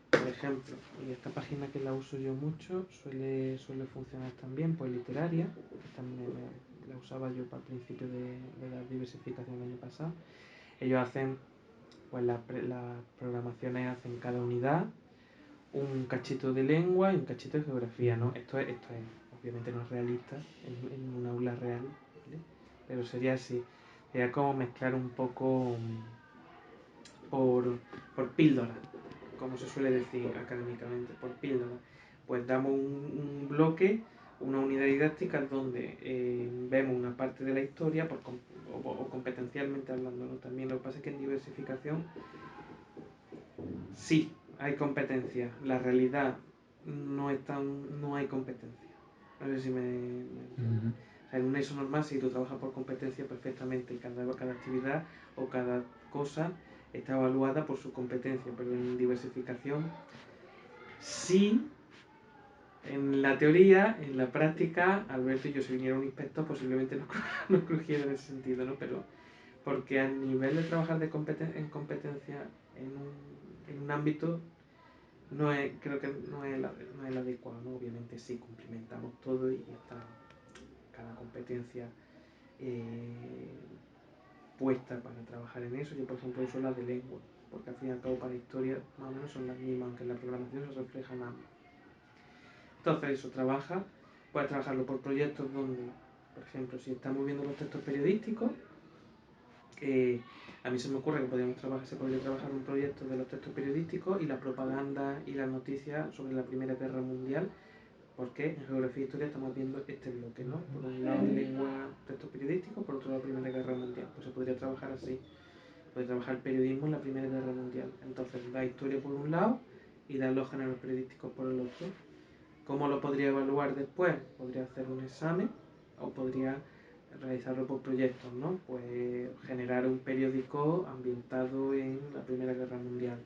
por ejemplo, y esta página que la uso yo mucho suele funcionar también, pues literaria, que también la usaba yo para el principio de la diversificación el año pasado. Ellos hacen, pues las programaciones hacen cada unidad un cachito de lengua y un cachito de geografía, ¿no? Esto es obviamente no es realista en un aula real, ¿vale? Pero sería así, sería como mezclar un poco por píldora, como se suele decir académicamente, por píldora. Pues damos un bloque, una unidad didáctica donde vemos una parte de la historia o competencialmente hablando, ¿no? También lo que pasa es que en diversificación sí hay competencia, la realidad no hay competencia. No sé si me entiendo. O sea, en un ESO normal, si tú trabajas por competencia perfectamente, cada actividad o cada cosa está evaluada por su competencia, pero en diversificación sí, en la teoría, en la práctica, Alberto y yo, si viniera un inspector, posiblemente nos crujiera en ese sentido, ¿no? Pero porque a nivel de trabajar en competencia en un ámbito, creo que no es el adecuado, ¿no? Obviamente sí, cumplimentamos todo y está cada competencia puesta para trabajar en eso. Yo, por ejemplo, uso la de lengua, porque al fin y al cabo para historia más o menos son las mismas, aunque en la programación se reflejan ambas. Entonces eso, puedes trabajarlo por proyectos donde, por ejemplo, si estamos viendo los textos periodísticos, a mí se me ocurre que se podría trabajar un proyecto de los textos periodísticos y la propaganda y las noticias sobre la Primera Guerra Mundial, porque en Geografía e Historia estamos viendo este bloque, ¿no? Por un lado lengua, textos periodísticos, por otro lado Primera Guerra Mundial. Pues se podría trabajar así. Podría trabajar periodismo en la Primera Guerra Mundial. Entonces da historia por un lado y da los géneros periodísticos por el otro. ¿Cómo lo podría evaluar después? Podría hacer un examen o podría realizarlo por proyectos, ¿no? Pues generar un periódico ambientado en la Primera Guerra Mundial,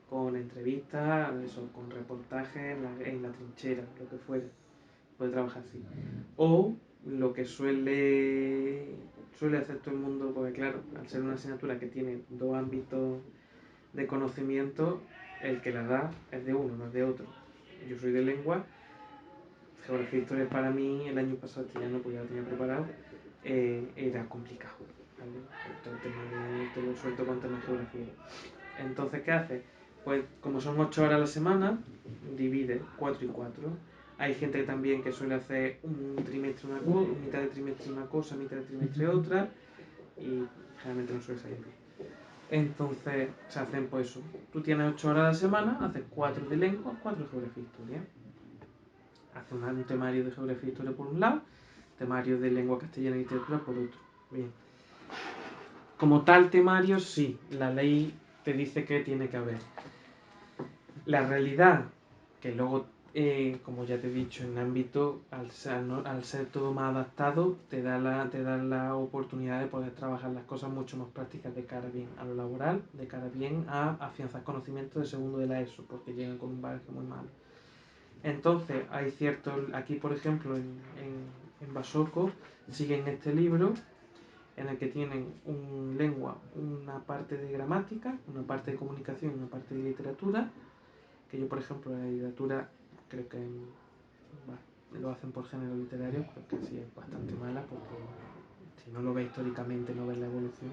con entrevistas, con reportajes en la trinchera, lo que fuera. Puede trabajar así. O lo que suele hacer todo el mundo, porque claro, al ser una asignatura que tiene dos ámbitos de conocimiento, el que la da es de uno, no es de otro. Yo soy de lengua, geografía e historia para mí el año pasado, que ya no, porque ya lo tenía preparado, era complicado, ¿vale? Todo el tema te lo suelto con temas de geografía. Entonces, ¿qué hace? Pues como son 8 horas a la semana, divide 4 y 4. Hay gente también que suele hacer un trimestre una cosa, mitad de trimestre una cosa, mitad de trimestre otra, y generalmente no suele salir bien. Entonces se hacen pues eso. Tú tienes 8 horas a la semana, haces 4 de lengua, 4 de geografía e historia. Haces un temario de geografía e historia por un lado, temario de lengua castellana y literatura por otro. Bien. Como tal temario, sí, la ley te dice que tiene que haber. La realidad, que luego, como ya te he dicho, en ámbito, al ser todo más adaptado, te da la oportunidad de poder trabajar las cosas mucho más prácticas de cara bien a lo laboral, de cara bien a afianzar conocimientos de segundo de la ESO, porque llegan con un bagaje muy malo. Entonces, hay aquí por ejemplo, en Basoco, siguen este libro, en el que tienen lengua, una parte de gramática, una parte de comunicación, una parte de literatura, que yo por ejemplo en la literatura creo que lo hacen por género literario, creo que sí es bastante mala, porque si no lo ves históricamente no ves la evolución.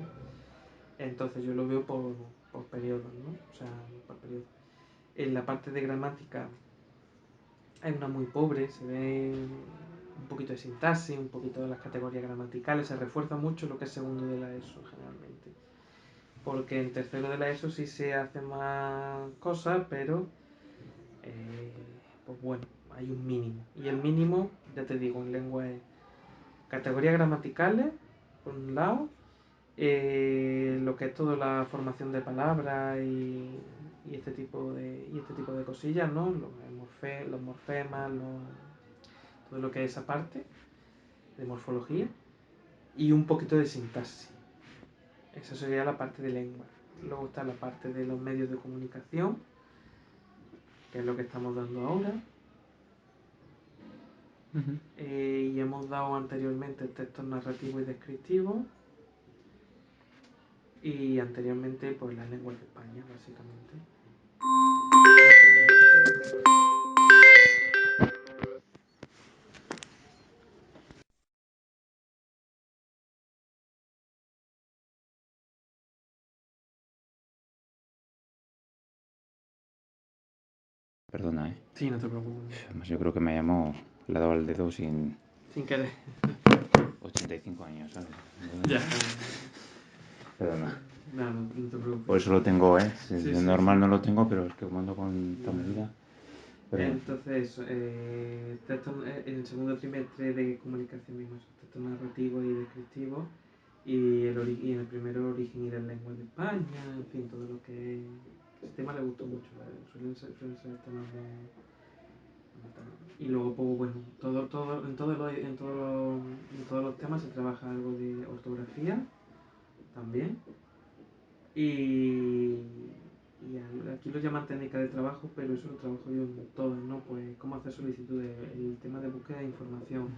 Entonces yo lo veo por periodos, ¿no? O sea, por periodos. En la parte de gramática hay una muy pobre, se ve un poquito de sintaxis, un poquito de las categorías gramaticales, se refuerza mucho lo que es segundo de la ESO generalmente. Porque en tercero de la ESO sí se hacen más cosas, pero pues bueno, hay un mínimo. Y el mínimo, ya te digo, en lengua es categorías gramaticales, por un lado, lo que es toda la formación de palabras y este tipo de cosillas, ¿no? Los morfemas, todo lo que es esa parte de morfología, y un poquito de sintaxis. Esa sería la parte de lengua. Luego está la parte de los medios de comunicación, que es lo que estamos dando ahora. Y hemos dado anteriormente textos narrativos y descriptivos. y anteriormente pues las lenguas de España, básicamente. Perdona, ¿eh? Sí, no te preocupes. Además, yo creo que me llamó, le ha dado el dedo sin querer. 85 años, ¿sabes? Ya. Perdona. No te preocupes. Por eso lo tengo, ¿eh? Sí, de normal no lo tengo, pero es que como ando con esta medida... Entonces, en el segundo trimestre de comunicación vimos textos narrativos y descriptivos, y en el primero origen y las lenguas de España, en fin, todo lo que... Ese tema le gustó mucho, suelen ser temas muy... Y luego, pues, bueno, en todos los temas se trabaja algo de ortografía también. Y aquí lo llaman técnica de trabajo, pero eso lo trabajo yo en todo, ¿no? Pues cómo hacer solicitudes, el tema de búsqueda de información,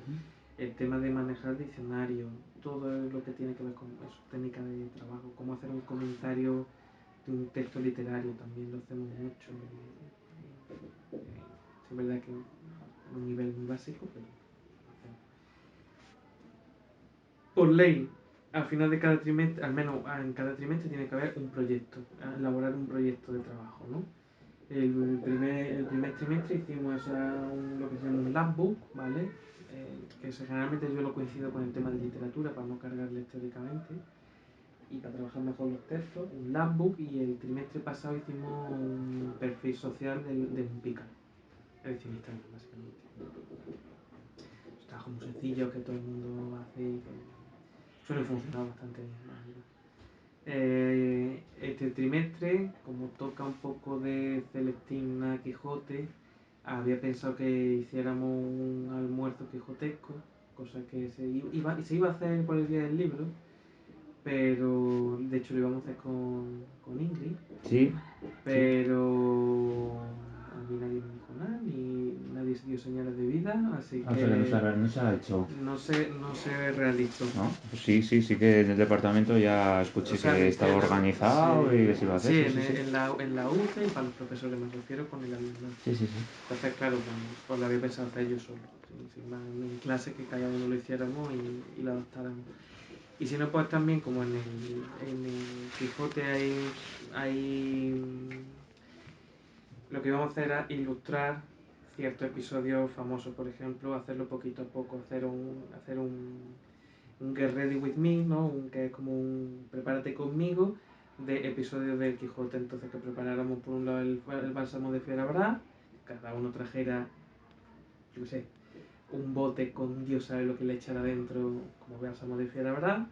el tema de manejar diccionario, todo lo que tiene que ver con eso, técnica de trabajo, cómo hacer un comentario de un texto literario, también lo hacemos mucho. Es verdad que a un nivel muy básico, pero por ley, al final de cada trimestre, al menos en cada trimestre tiene que haber un proyecto, elaborar un proyecto de trabajo, ¿no? El primer trimestre hicimos lo que se llama un labbook, ¿vale? Que generalmente yo lo coincido con el tema de literatura para no cargarles teóricamente y para trabajar mejor los textos, un labbook, y el trimestre pasado hicimos un perfil social de un pícaro, es decir, Instagram, básicamente. Es un trabajo muy sencillo que todo el mundo hace y que suele funcionar bastante bien, la verdad. Este trimestre, como toca un poco de Celestina Quijote, había pensado que hiciéramos un almuerzo quijotesco, cosa que se iba a hacer por el día del libro, pero de hecho lo íbamos a hacer con Ingrid. Sí. Pero a mí nadie me dijo nada, ni nadie se dio señales de vida, así que... O sea, que no se ha hecho. No se realizó. ¿No? Pues sí que en el departamento ya escuché que estaba organizado y que se iba a hacer. Sí, en la UCE, y para los profesores me refiero, con el alumnado. Sí. Entonces, claro, pues lo había pensado hacer yo solo, sin más, en clase, que cada uno lo hiciéramos y lo adaptáramos. Y si no, pues también, como en el Quijote hay lo que íbamos a hacer era ilustrar ciertos episodios famosos, por ejemplo, hacerlo poquito a poco, hacer un Get Ready With Me, ¿no? Que es como un prepárate conmigo de episodios del Quijote. Entonces, que preparáramos por un lado el bálsamo de Fierabrás, cada uno trajera, yo qué sé, un bote con Dios sabe lo que le echara adentro como bálsamo de Fierabrás,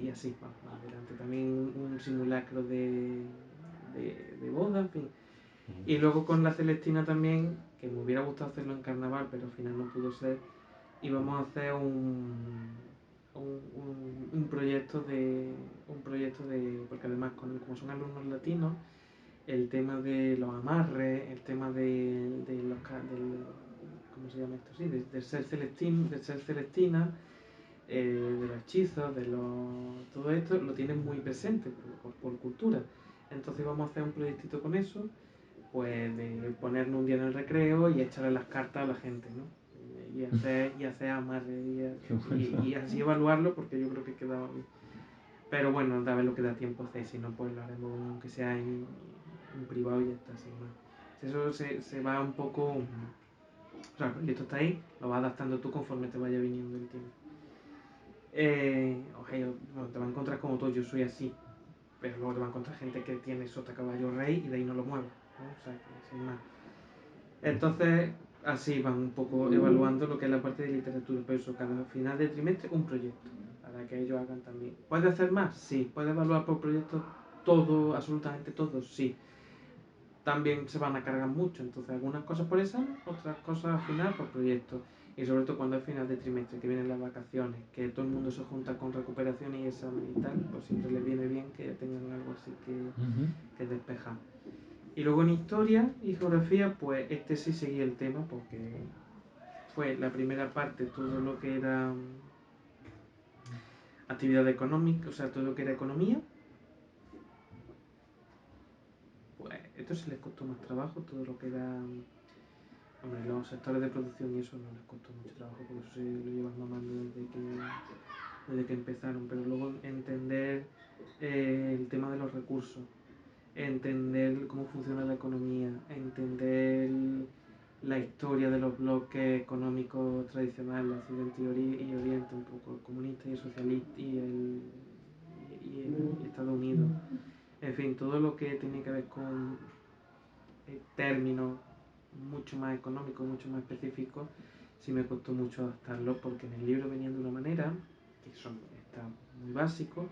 y así, más adelante. También un simulacro de boda, en fin. Y luego con la Celestina también, que me hubiera gustado hacerlo en carnaval, pero al final no pudo ser, íbamos a hacer un proyecto porque además como son alumnos latinos, el tema de los amarres, el tema de los ¿cómo se llama esto? Sí, de ser celestina, de los hechizos, todo esto lo tienen muy presente por cultura. Entonces vamos a hacer un proyectito con eso, pues de ponernos un día en el recreo y echarle las cartas a la gente, ¿no? Y hacer amarre y así evaluarlo, porque yo creo que quedaba bien. Pero bueno, a ver lo que da tiempo hacer, si no, pues lo haremos aunque sea en privado y ya está, sin más. Eso se va un poco... O sea, el proyecto está ahí, lo vas adaptando tú conforme te vaya viniendo el tiempo. Bueno, te va a encontrar como todo, yo soy así, pero luego te va a encontrar gente que tiene sota caballo rey y de ahí no lo mueve, ¿no? O sea, que sin más. Entonces, así van un poco evaluando lo que es la parte de literatura, pero eso, cada final de trimestre un proyecto, para que ellos hagan también. ¿Puede hacer más? Sí. ¿Puede evaluar por proyectos todo, absolutamente todo? Sí. También se van a cargar mucho, entonces algunas cosas por examen, otras cosas al final por proyectos. Y sobre todo cuando es final de trimestre, que vienen las vacaciones, que todo el mundo se junta con recuperación y examen y tal, pues siempre les viene bien que tengan algo así que despejar. Y luego en historia y geografía, pues sí seguí el tema, porque fue la primera parte, todo lo que era actividad económica, o sea, todo lo que era economía, pues esto sí les costó más trabajo, todo lo que era, hombre, los sectores de producción y eso no les costó mucho trabajo, porque eso se lo llevan mamando desde que empezaron, pero luego entender el tema de los recursos, entender cómo funciona la economía, entender la historia de los bloques económicos tradicionales, Occidente y Oriente, un poco el comunista y el socialista y Estados Unidos. En fin, todo lo que tiene que ver con términos mucho más económicos, mucho más específicos, sí me costó mucho adaptarlo porque en el libro venían de una manera que está muy básico,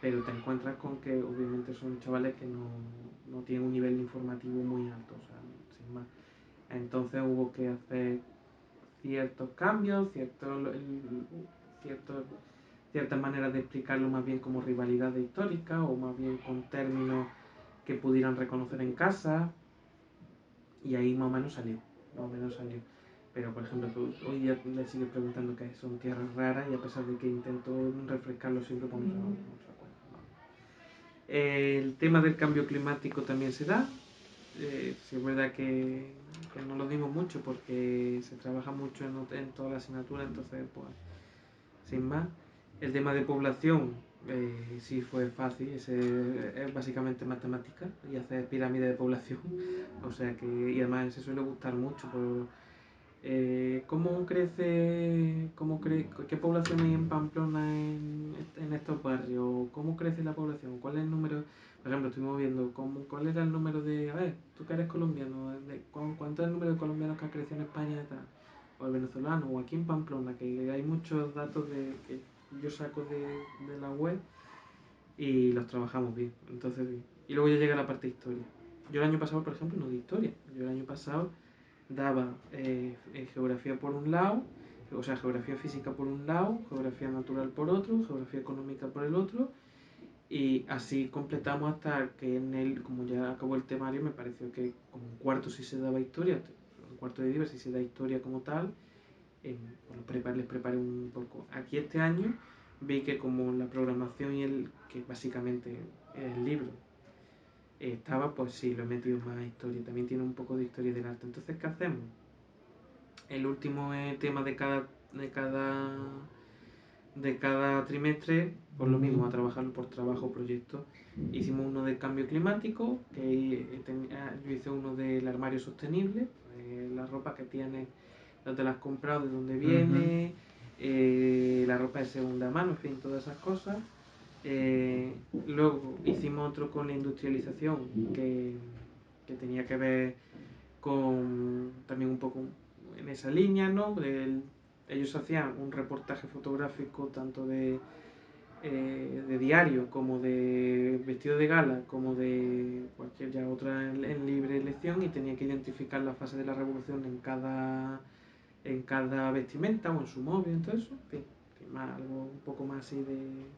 pero te encuentras con que obviamente son chavales que no tienen un nivel informativo muy alto, o sea, sin más. Entonces hubo que hacer ciertos cambios, ciertas maneras de explicarlo más bien como rivalidades históricas o más bien con términos que pudieran reconocer en casa, y ahí más o menos salió, Pero, por ejemplo, tú hoy día le sigues preguntando qué son tierras raras y a pesar de que intento refrescarlo siempre, pues no se acuerda. No. El tema del cambio climático también se da. Sí es verdad que no lo dimos mucho porque se trabaja mucho en toda la asignatura, entonces, pues, sin más. El tema de población sí fue fácil, es básicamente matemática y hacer pirámide de población, o sea que, y además se suele gustar mucho por qué población hay en Pamplona en estos barrios, cómo crece la población, cuál es el número, por ejemplo, estuvimos viendo cuál era el número de, a ver, tú que eres colombiano, ¿cuánto es el número de colombianos que ha crecido en España y tal? O el venezolano, o aquí en Pamplona, que hay muchos datos que yo saco de la web y los trabajamos bien, entonces bien. Y luego ya llega la parte de historia. Yo el año pasado, por ejemplo, no di historia, yo el año pasado daba geografía por un lado, o sea, geografía física por un lado, geografía natural por otro, geografía económica por el otro, y así completamos hasta que como ya acabó el temario, me pareció que como un cuarto sí se daba historia, un cuarto de Diver sí se da historia como tal, les preparé un poco. Aquí este año vi que como la programación que básicamente es el libro, estaba, pues sí, lo he metido más historia, también tiene un poco de historia del arte. Entonces, ¿qué hacemos? El último tema de cada trimestre, por lo mismo, a trabajarlo por trabajo o proyecto. Hicimos uno de cambio climático, yo hice uno del armario sostenible, la ropa que tienes, dónde la has comprado, de dónde viene, la ropa de segunda mano, en fin, todas esas cosas. Luego hicimos otro con la industrialización, que tenía que ver con también un poco en esa línea, ¿no? Ellos hacían un reportaje fotográfico tanto de diario como de vestido de gala como de cualquier ya otra en libre elección, y tenía que identificar la fase de la revolución en cada vestimenta o en su móvil, entonces, en fin, algo un poco más así de.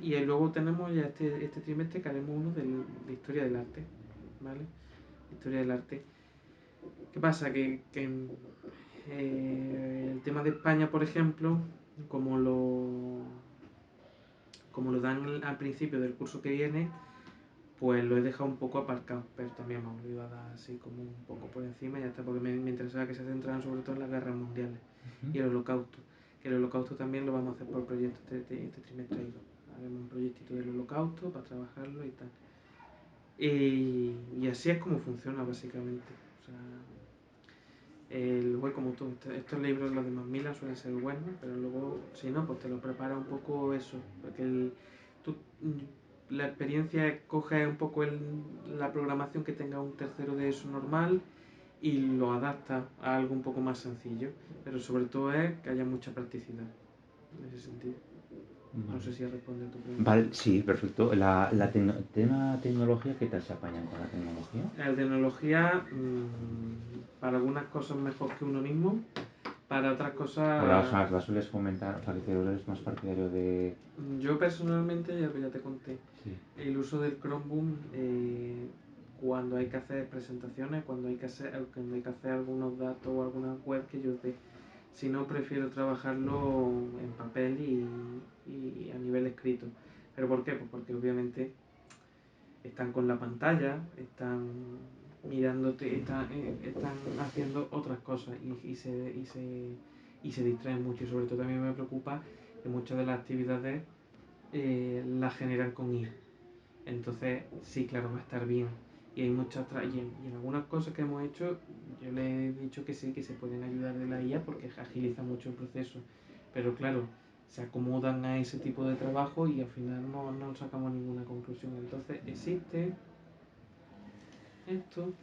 Y luego tenemos ya este trimestre que haremos uno de historia del arte, ¿vale? Historia del arte. ¿Qué pasa? Que el tema de España, por ejemplo, como lo dan al principio del curso que viene, pues lo he dejado un poco aparcado, pero también me lo iba a dar así como un poco por encima y ya está, porque me interesaba que se centraran sobre todo en las guerras mundiales y el holocausto. Que el holocausto también lo vamos a hacer por proyecto este trimestre. Haremos un proyectito del holocausto para trabajarlo y tal. Y así es como funciona básicamente. O sea, como tú, estos libros, los de Macmillan suelen ser buenos, pero luego, si no, pues te lo prepara un poco eso, porque la experiencia coge un poco la programación que tenga un tercero de eso normal y lo adapta a algo un poco más sencillo, pero sobre todo es que haya mucha practicidad en ese sentido. No sé si responde a tu pregunta. Vale, sí, perfecto. Tema tecnología, ¿qué tal se apañan con la tecnología? La tecnología, para algunas cosas mejor que uno mismo, para otras cosas. O la sueles fomentar, o sea, que eres más partidario de. Yo personalmente, ya te conté, Sí. el uso del Chromebook cuando hay que hacer presentaciones, cuando hay que hacer algunos datos o algunas web que yo dé. Si no, prefiero trabajarlo en papel y a nivel escrito. ¿Pero por qué? Pues porque obviamente están con la pantalla, están mirándote, están haciendo otras cosas y se distraen mucho. Y sobre todo también me preocupa que muchas de las actividades las generan con IA. Entonces, sí, claro, va a estar bien. Y hay muchas y en algunas cosas que hemos hecho, yo le he dicho que sí, que se pueden ayudar de la IA porque agiliza mucho el proceso. Pero claro, se acomodan a ese tipo de trabajo y al final no sacamos ninguna conclusión. Entonces, existe esto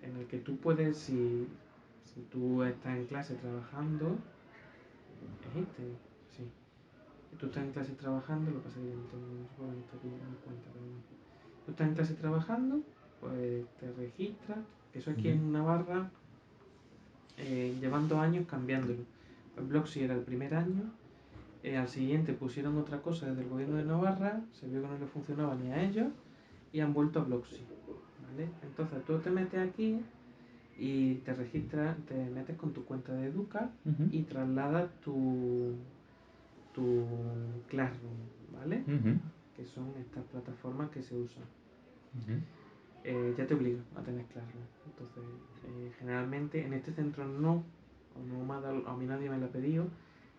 en el que tú puedes, si tú estás en clase trabajando, es este, sí. Si tú estás en clase trabajando, lo que pasa es que yo no tengo, no sé por qué no está aquí mi cuenta, pero bueno. Tú estás en clase trabajando, pues te registras, que eso aquí en Navarra llevan 2 años cambiándolo. El Blocksy era el primer año, al siguiente pusieron otra cosa desde el gobierno de Navarra, se vio que no le funcionaba ni a ellos y han vuelto a Blocksy. ¿Vale? Entonces tú te metes aquí y te registras, te metes con tu cuenta de Educa y trasladas tu Classroom, ¿vale? Que son estas plataformas que se usan. Ya te obliga a tener Classroom. Entonces, generalmente en este centro no a mí nadie me lo ha pedido.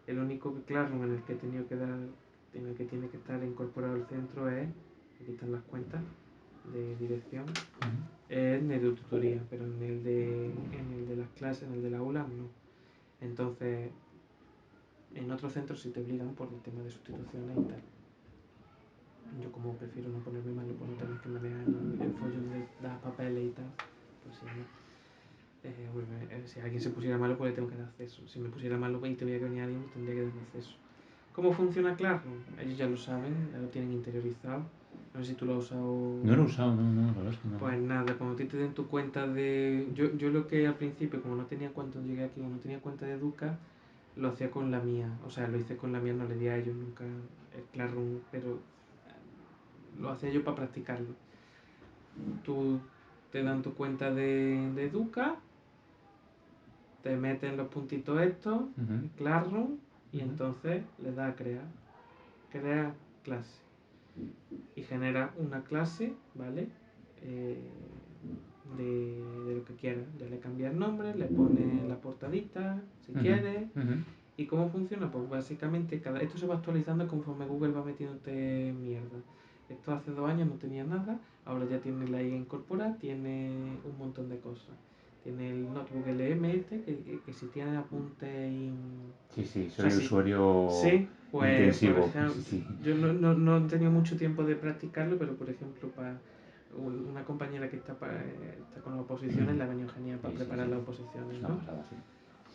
El único Classroom en el que he tenido que dar, en el que tiene que estar incorporado el centro es, aquí están las cuentas de dirección, es en el de tutoría, pero en el de las clases, en el de la aula no. Entonces, en otros centros sí te obligan por el tema de sustituciones y tal. Yo como prefiero no ponerme malo por no tener que me vean el follón de dar papeles y tal, pues sí, no. Si alguien se pusiera malo, pues le tengo que dar acceso. Si me pusiera malo y tuviera que venir alguien, pues tendría que dar acceso. ¿Cómo funciona Classroom? Ellos ya lo saben, ya lo tienen interiorizado. No sé si tú lo has usado. No lo he usado, no, la verdad es que no. Pues nada, cuando te den tu cuenta de... Yo lo que al principio, como no tenía cuenta, llegué aquí, como no tenía cuenta de Educa, lo hacía con la mía. O sea, lo hice con la mía, no le di a ellos nunca el Classroom, pero lo hacía yo para practicarlo. Tú te dan tu cuenta de Educa, te meten los puntitos estos, Classroom, y entonces le das a crear. Crea clase. Y genera una clase, ¿vale? De lo que quieras. Ya le cambia el nombre, le pone la portadita, si quiere. ¿Y cómo funciona? Pues básicamente esto se va actualizando conforme Google va metiéndote mierda. Esto hace 2 años no tenía nada, ahora ya tiene la IA incorporada, tiene un montón de cosas. Tiene el notebook LM este, que si tiene apuntes y... Sí, soy usuario pues, intensivo. por ejemplo, yo no he tenido mucho tiempo de practicarlo, pero por ejemplo para una compañera que está con las oposiciones le ha venido genial para preparar las oposiciones, ¿no?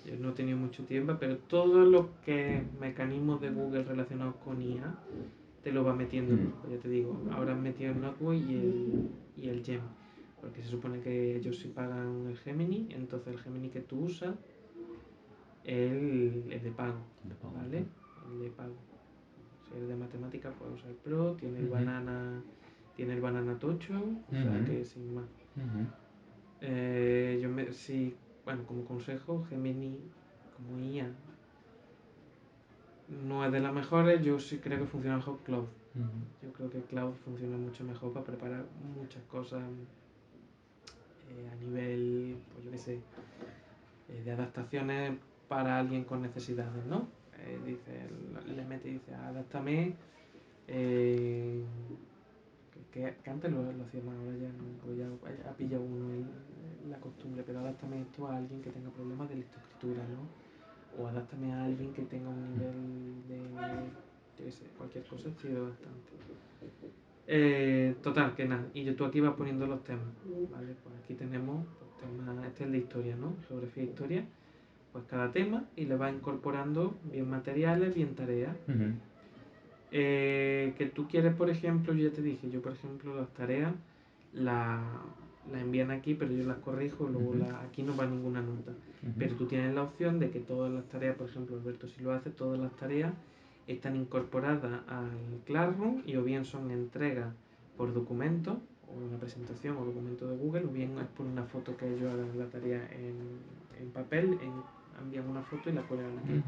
Yo no he tenido mucho tiempo, pero todo lo que mecanismos de Google relacionados con IA te lo va metiendo. Pues ya te digo, ahora han metido el Notebook y el Gem, porque se supone que ellos sí pagan el Gemini, entonces el Gemini que tú usas es el de pago, ¿vale? El de pago. Si eres de matemáticas puedes usar el Pro, tiene el Banana Tocho, o sea que sin más. Bueno, como consejo, Gemini como IA no es de las mejores, yo sí creo que funciona mejor Cloud. Yo creo que Cloud funciona mucho mejor para preparar muchas cosas a nivel, pues yo qué sé, de adaptaciones para alguien con necesidades, ¿no? Le mete y dice, adáptame, que antes lo hacía más, ahora ya no, pues ya ha pillado uno la costumbre, pero adáptame esto a alguien que tenga problemas de lectoescritura, ¿no? O adáptame a alguien que tenga un nivel de, yo qué sé, cualquier cosa, sirve bastante. Total, que nada, y tú aquí vas poniendo los temas, ¿vale? Pues aquí tenemos temas, este es el de historia, ¿no? Geografía e historia, pues cada tema y le vas incorporando bien materiales, bien tareas. Que tú quieres, por ejemplo, yo ya te dije, yo por ejemplo las tareas las envían aquí, pero yo las corrijo, luego aquí no va ninguna nota. Pero tú tienes la opción de que todas las tareas, por ejemplo, Alberto si lo hace, todas las tareas están incorporadas al Classroom y o bien son entregas por documento, o una presentación o documento de Google, o bien es por una foto que ellos hagan la tarea en papel, envían una foto y la cuelgan aquí.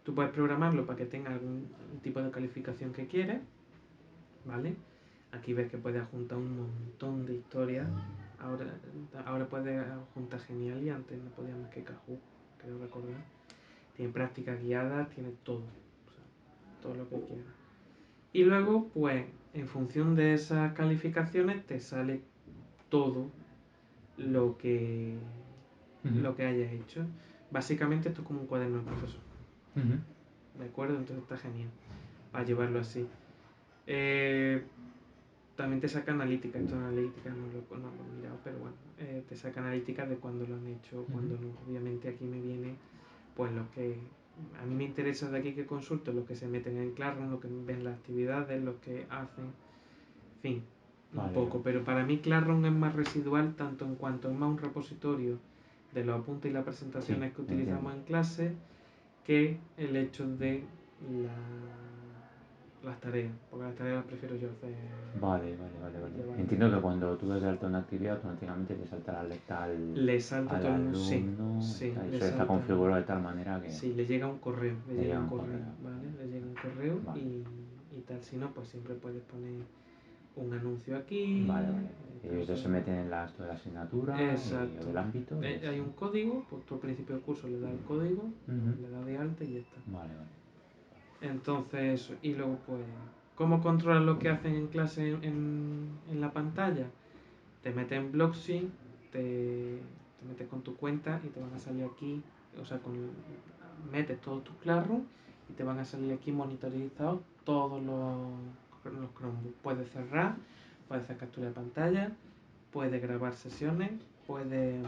Tú puedes programarlo para que tenga algún tipo de calificación que quieres, ¿vale? Aquí ves que puedes juntar un montón de historias. Ahora puedes juntar Genial y antes no podías más que Kahoot, creo recordar. Tiene prácticas guiadas, tiene todo, o sea, todo lo que quieras. Y luego, pues, en función de esas calificaciones te sale todo lo que hayas hecho. Básicamente esto es como un cuaderno del profesor. ¿De acuerdo? Entonces está genial para llevarlo así. También te saca analítica. Esto de analítica no lo he mirado, pero bueno, te saca analítica de cuándo lo han hecho, cuándo no. Obviamente aquí me viene pues los que a mí me interesa de aquí que consulto, los que se meten en Classroom, los que ven las actividades, los que hacen, en fin, un poco. Pero para mí Classroom es más residual, tanto en cuanto es más un repositorio de los apuntes y las presentaciones que utilizamos en clase, que el hecho de las tareas, porque las tareas las prefiero yo hacer. Vale. Entiendo que cuando tú das de alta una actividad, automáticamente le salta la alerta al alumno, sí, y eso está configurado de tal manera que... Sí, le llega un correo, ¿vale? Le llega un correo y tal. Si no, pues siempre puedes poner un anuncio aquí. Vale. Ellos se meten en toda la asignatura o del ámbito. Hay un código, pues tú al principio del curso le das el código, le das de alta y ya está. Vale. Entonces eso, y luego pues, ¿cómo controlas lo que hacen en clase en la pantalla? Te metes en Blocksy, te metes con tu cuenta y te van a salir aquí, o sea, metes todos tus Classroom y te van a salir aquí monitorizados todos los Chromebooks. Puedes cerrar, puedes hacer captura de pantalla, puedes grabar sesiones, puedes...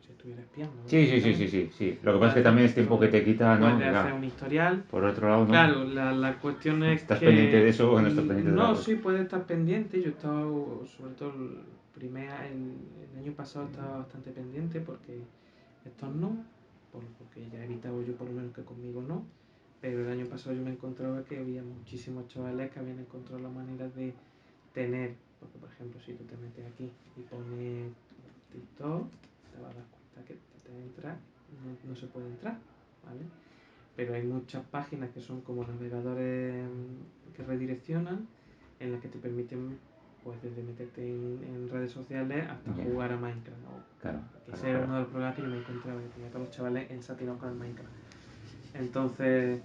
si estuviera espiando. Sí. Lo que pasa es que también es tiempo que te quita, ¿no? Puedes hacer un historial. Por otro lado, ¿no? Claro, la cuestión es ¿Estás pendiente de eso o no estás pendiente de eso? No, sí, puedes estar pendiente. Yo he estado, sobre todo el año pasado estaba bastante pendiente porque estos no, porque ya he evitado yo por lo menos que conmigo no. Pero el año pasado yo me encontraba que había muchísimos chavales que habían encontrado la manera de tener, porque por ejemplo si tú te metes aquí y pones TikTok, te vas a dar cuenta que te entra, no se puede entrar, ¿vale? Pero hay muchas páginas que son como navegadores que redireccionan, en las que te permiten pues desde meterte en redes sociales hasta jugar a Minecraft. Claro. Ese era uno de los problemas que yo me encontraba, que tenía a todos los chavales ensatinados con el Minecraft. Entonces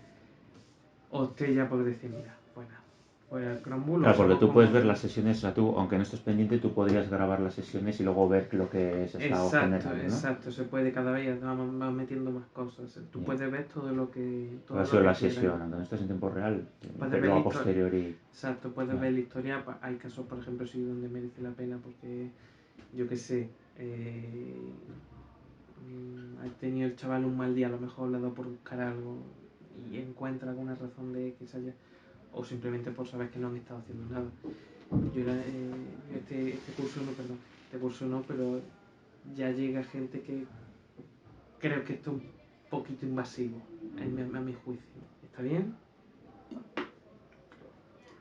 opté ya por decir, mira, fuera el Chromebook. Claro, porque tú puedes ver las sesiones, o sea, tú, aunque no estés pendiente, tú podrías grabar las sesiones y luego ver lo que se está generando, ¿no? Exacto, se puede cada vez, vamos metiendo más cosas. Tú puedes ver todo lo que... Todo ha sido la sesión, aunque no estés en tiempo real, pero a posteriori. Exacto, puedes ver la historia. Hay casos, por ejemplo, sí, donde merece la pena porque, yo qué sé, ha tenido el chaval un mal día, a lo mejor le ha dado por buscar algo y encuentra alguna razón de que se haya... o simplemente por saber que no han estado haciendo nada. Yo este curso no, pero ya llega gente que creo que esto es un poquito invasivo, a mi juicio. ¿Está bien?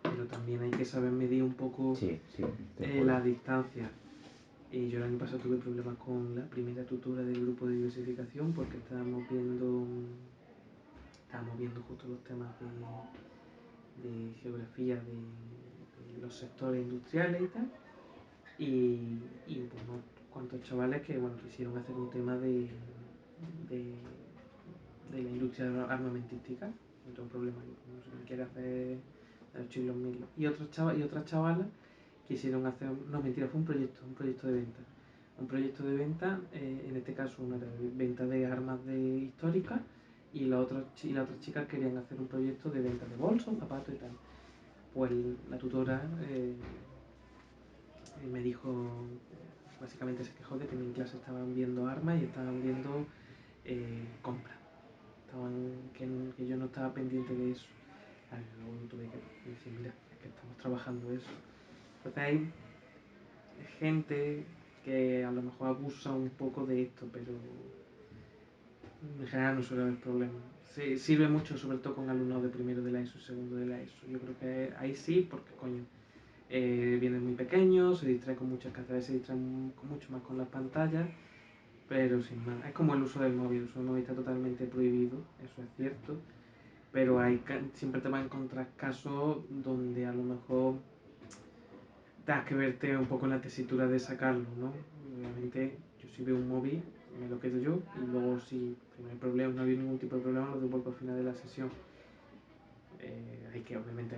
Pero también hay que saber medir un poco la distancia. Y yo el año pasado tuve problemas con la primera tutora del grupo de diversificación porque estábamos viendo justo los temas de geografía de los sectores industriales y tal. Y pues unos cuantos chavales que quisieron hacer un tema de la industria armamentística. No tengo problema, no sé qué quiere hacer de los chilos mil. Y otras chavalas quisieron hacer, no mentira, fue un proyecto de venta. Un proyecto de venta, en este caso una era de venta de armas históricas y las otras chicas querían hacer un proyecto de venta de bolsos, zapatos y tal. Pues la tutora me dijo, básicamente se quejó de que en clase estaban viendo armas y estaban viendo compras. Que yo no estaba pendiente de eso. Luego tuve que decir, mira, es que estamos trabajando eso. Entonces hay gente que a lo mejor abusa un poco de esto, pero en general no suele haber problemas. Sirve mucho, sobre todo con alumnos de primero de la ESO y segundo de la ESO. Yo creo que ahí sí, porque coño, vienen muy pequeños, se distraen con muchas cosas, se distraen mucho más con las pantallas, pero sin más. Es como el uso del móvil. El uso del móvil está totalmente prohibido, eso es cierto, pero siempre te va a encontrar casos donde a lo mejor tengas que verte un poco en la tesitura de sacarlo, ¿no? Obviamente, yo si veo un móvil, me lo quedo yo, y luego si no hay problema, no hay ningún tipo de problema, lo devuelvo al final de la sesión. Hay que, obviamente,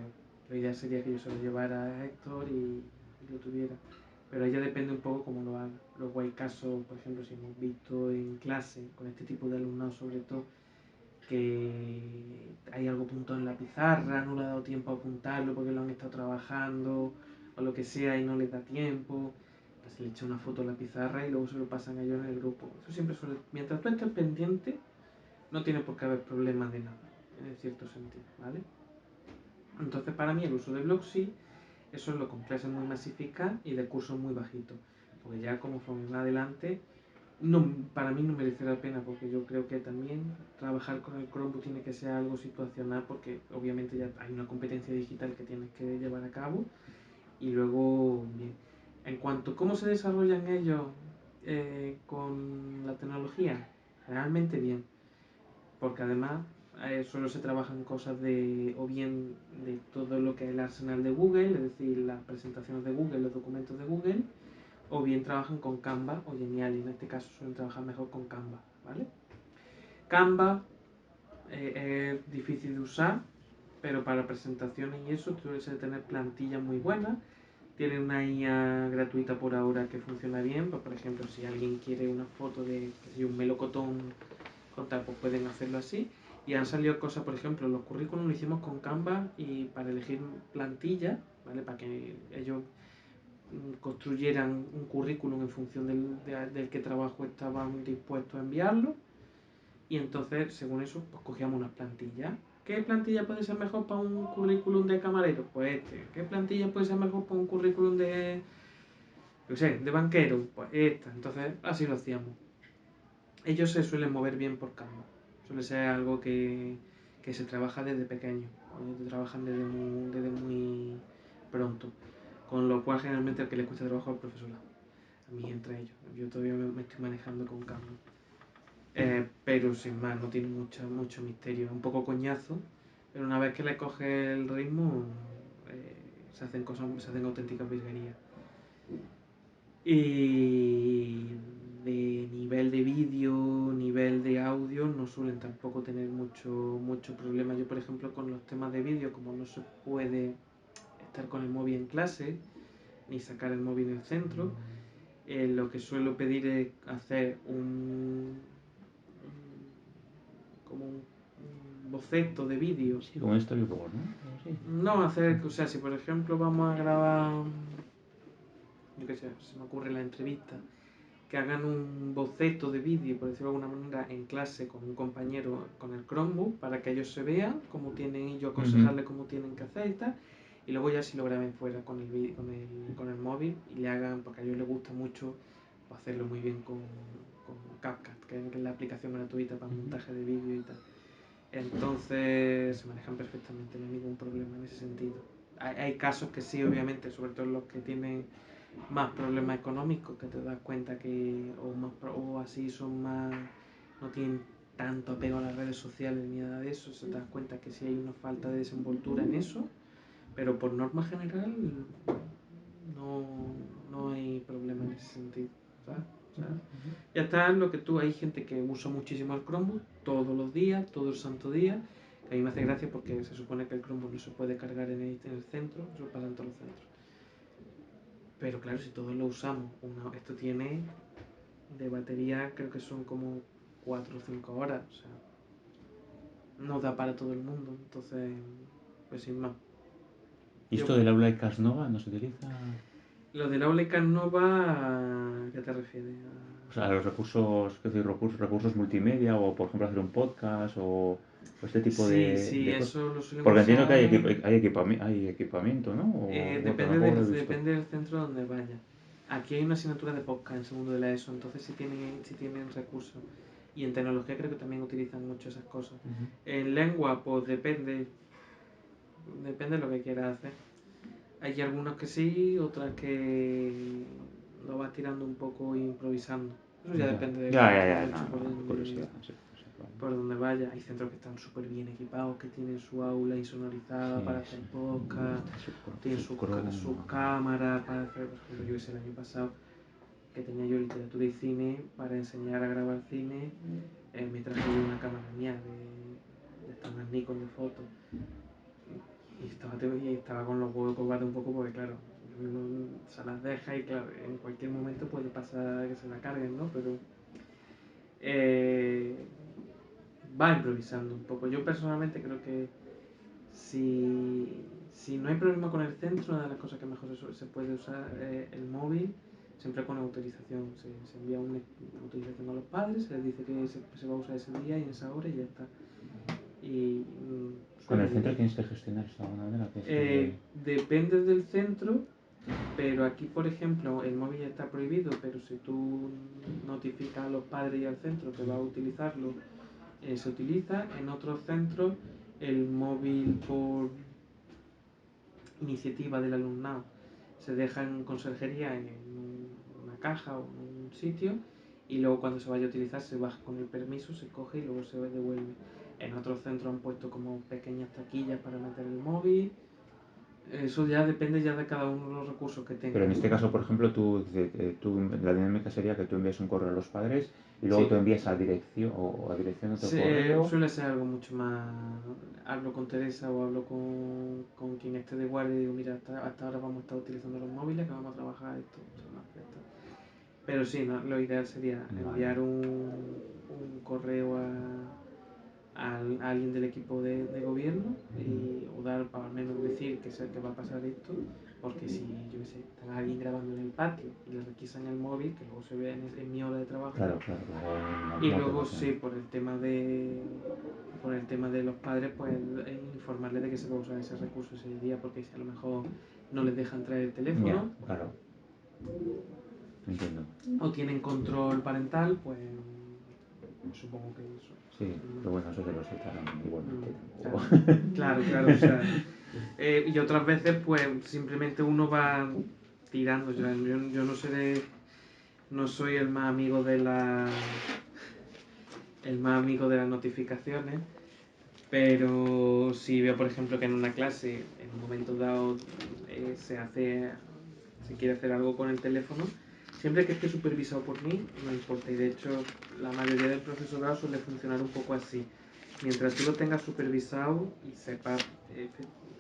la idea sería que yo se lo llevara a Héctor y lo tuviera, pero ya depende un poco cómo lo haga. Luego hay casos, por ejemplo, si hemos visto en clase, con este tipo de alumnado sobre todo, que hay algo apuntado en la pizarra, no le ha dado tiempo a apuntarlo porque lo han estado trabajando o lo que sea y no les da tiempo, pues le echa una foto a la pizarra y luego se lo pasan a ellos en el grupo. Eso siempre suele, mientras tú estés pendiente, no tiene por qué haber problemas de nada, en cierto sentido, ¿vale? Entonces para mí el uso de Blocksy, eso es lo con clases muy masificadas y de cursos muy bajitos, porque ya conforme más adelante, no, para mí no merece la pena, porque yo creo que también trabajar con el Chromebook tiene que ser algo situacional, porque obviamente ya hay una competencia digital que tienes que llevar a cabo. Y luego, bien, en cuanto a cómo se desarrollan ellos con la tecnología, realmente bien, porque además solo se trabajan cosas de, o bien de todo lo que es el arsenal de Google, es decir, las presentaciones de Google, los documentos de Google, o bien trabajan con Canva o Geniali. En este caso suelen trabajar mejor con Canva, ¿vale? Canva es difícil de usar, pero para presentaciones y eso suele tener plantillas muy buenas. Tiene una IA gratuita por ahora que funciona bien. Pues, por ejemplo, si alguien quiere una foto de un melocotón con tal, pues pueden hacerlo así. Y han salido cosas, por ejemplo, los currículums lo hicimos con Canva y para elegir plantilla, ¿vale? Para que ellos construyeran un currículum en función del qué trabajo estaban dispuestos a enviarlo. Y entonces, según eso, pues cogíamos unas plantillas. ¿Qué plantilla puede ser mejor para un currículum de camarero? Pues este. ¿Qué plantilla puede ser mejor para un currículum de, yo sé, de banquero? Pues esta. Entonces, así lo hacíamos. Ellos se suelen mover bien por Canva. Suele ser algo que se trabaja desde pequeño. O trabajan desde muy pronto. Con lo cual, generalmente, el que le cuesta trabajo al profesorado. A mí entre ellos. Yo todavía me estoy manejando con Canva. Pero sin más, no tiene mucho misterio. Es un poco coñazo, pero una vez que le coge el ritmo, se hacen auténticas virguerías. Y de nivel de vídeo, nivel de audio, no suelen tampoco tener mucho problema. Yo, por ejemplo, con los temas de vídeo, como no se puede estar con el móvil en clase, ni sacar el móvil en el centro, lo que suelo pedir es hacer como un boceto de vídeo. Sí, como un storyboard, ¿no? Sí. No hacer, o sea, si por ejemplo vamos a grabar, yo qué sé, se me ocurre la entrevista, que hagan un boceto de vídeo, por decirlo de alguna manera, en clase con un compañero con el Chromebook, para que ellos se vean cómo tienen, y yo aconsejarles cómo tienen que hacer y tal, y luego ya si lo graben fuera con el móvil y le hagan, porque a ellos les gusta mucho hacerlo muy bien con CapCut, que es la aplicación gratuita para montaje de vídeo y tal. Entonces se manejan perfectamente, no hay ningún problema en ese sentido. Hay casos que sí, obviamente, sobre todo los que tienen más problemas económicos, que te das cuenta que o así son más, no tienen tanto apego a las redes sociales ni nada de eso, se te das cuenta que sí hay una falta de desenvoltura en eso, pero por norma general no hay problema en ese sentido, ¿sabes? O sea, ya está lo que hay gente que usa muchísimo el Chromebook todos los días, todo el santo día, que a mí me hace gracia porque se supone que el Chromebook no se puede cargar en el centro, eso pasa en todos los centros. Pero claro, si todos lo usamos, esto tiene de batería, creo que son como 4 o 5 horas, o sea, no da para todo el mundo, entonces, pues sin más. ¿Y esto del aula de Casnova no se utiliza? Lo del aula Casnova, ¿a qué te refieres? O sea, los recursos, ¿qué decir? Recursos multimedia o, por ejemplo, hacer un podcast o este tipo Sí, de cosas. eso lo suelen Porque entiendo que usar. hay equipamiento, ¿no? O bueno, Depende del centro donde vaya. Aquí hay una asignatura de podcast en segundo de la ESO, entonces sí tienen recursos. Y en tecnología creo que también utilizan mucho esas cosas. En lengua, pues depende de lo que quieras hacer. hay algunos que sí, otras que lo vas tirando un poco improvisando. Eso ya depende de por donde vaya. Hay centros que están súper bien equipados, que tienen su aula insonorizada para hacer podcast, tienen sus cámaras para hacer, por ejemplo, yo hice el año pasado que tenía yo literatura y cine para enseñar a grabar cine, me traje yo una cámara mía de estas Nikon de fotos y estaba con los huevos colgados un poco porque claro, se las deja y claro, en cualquier momento puede pasar que se la carguen, ¿no? Pero va improvisando un poco. Yo personalmente creo que si no hay problema con el centro, una de las cosas que mejor se puede usar el móvil, siempre con autorización. Se envía una autorización a los padres, se les dice que se va a usar ese día y en esa hora y ya está. Y, ¿Con el centro tienes que gestionar esto de alguna manera? Depende del centro, pero aquí, por ejemplo, el móvil está prohibido, pero si tú notificas a los padres y al centro que va a utilizarlo, se utiliza. En otros centros, el móvil por iniciativa del alumnado se deja en conserjería en una caja o en un sitio y luego cuando se vaya a utilizar se baja con el permiso, se coge y luego se devuelve. En otros centros han puesto como pequeñas taquillas para meter el móvil. Eso ya depende ya de cada uno de los recursos que tenga. Pero en este caso, por ejemplo, la dinámica sería que tú envías un correo a los padres y luego tú envías a dirección o a dirección otro correo. Suele ser algo mucho más. Hablo con Teresa o hablo con quien esté de guardia y digo, mira, hasta ahora vamos a estar utilizando los móviles, que vamos a trabajar esto. Pero sí, ¿no? Lo ideal sería enviar un correo a alguien del equipo de gobierno o dar para al menos decir que va a pasar esto, porque si yo qué sé, está alguien grabando en el patio y le requisan el móvil, que luego se ve en mi hora de trabajo. Claro. Y luego sí, por el tema de los padres, pues informarles de que se va a usar ese recurso ese día, porque si a lo mejor no les dejan traer el teléfono, claro. Entiendo. O tienen control parental, pues supongo que eso. Sí, pero bueno, eso se lo soltarán igualmente. Claro, o sea, y otras veces pues simplemente uno va tirando. Yo no soy el más amigo de las notificaciones, pero si veo por ejemplo que en una clase en un momento dado se quiere hacer algo con el teléfono, siempre que esté supervisado por mí, no importa. Y de hecho, la mayoría del profesorado suele funcionar un poco así. Mientras tú lo tengas supervisado y sepas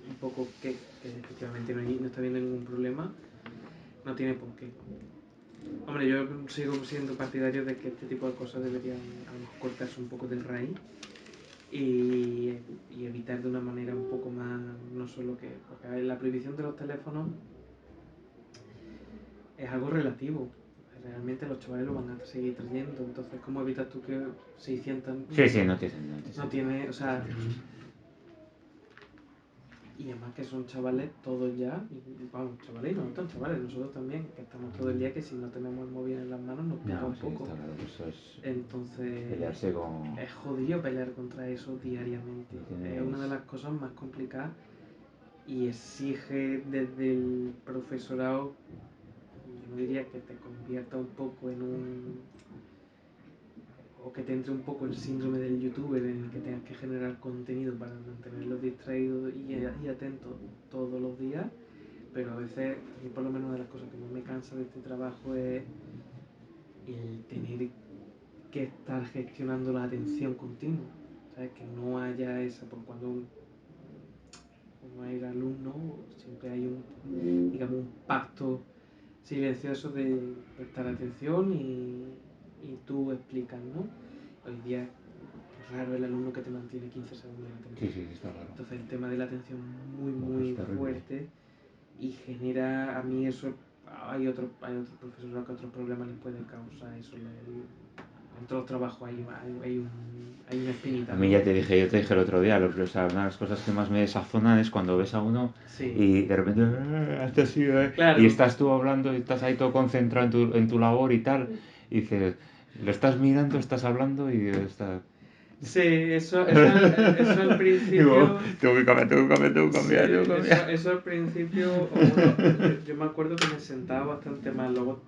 un poco que efectivamente no está habiendo ningún problema, no tiene por qué. Hombre, yo sigo siendo partidario de que este tipo de cosas deberían a lo mejor cortarse un poco de raíz y evitar de una manera un poco más, no solo que... Porque la prohibición de los teléfonos es algo relativo. Realmente los chavales lo van a seguir trayendo. Entonces, ¿cómo evitas tú que 600... Sí, no tiene, o sea... Y además que son chavales todos ya, vamos, chavales no tan chavales, nosotros también, que estamos todo el día que si no tenemos el móvil en las manos nos pica un poco. Está claro que eso es entonces, pelearse con... Es jodido pelear contra eso diariamente. Es una de las cosas más complicadas y exige desde el profesorado, yo no diría que te convierta un poco en o que te entre un poco el síndrome del youtuber en el que tengas que generar contenido para mantenerlos distraídos y atentos todos los días, pero a veces, a mí por lo menos una de las cosas que más me cansa de este trabajo es el tener que estar gestionando la atención continua, ¿sabes? Que no haya esa, porque cuando hay el alumno siempre hay digamos, un pacto silencioso de prestar atención y tú explicas, ¿no? Hoy día es raro el alumno que te mantiene 15 segundos la atención. Sí, está raro. Entonces el tema de la atención muy fuerte y genera, a mí eso, hay otros profesores que otros problemas les puede causar eso. En todos los trabajos hay una espinita. A mí ya te dije el otro día, una de las cosas que más me desazonan es cuando ves a uno y de repente claro. Y estás tú hablando y estás ahí todo concentrado en tu labor y tal, y dices, lo estás mirando, estás hablando y está... Sí, eso al principio... Tengo que cambiar. Eso al principio, bueno, yo me acuerdo que me sentaba bastante mal, luego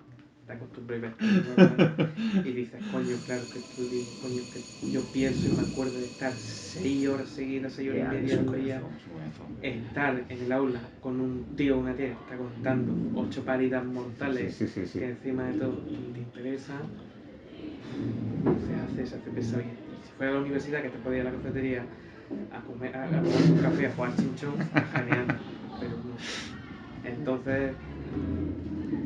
te acostumbras y ves normal. Y dices, coño, claro que estudio, coño, que yo pienso y me acuerdo de estar 6 horas seguidas, 6 horas y media al día, estar en el aula con un tío o una tía que te está contando 8 paridas mortales que encima de todo ni te interesa, se hace pesado. Y si fuera a la universidad que te podía ir a la cafetería a comer, a tomar un café, a jugar chinchón, genial, pero no. Entonces,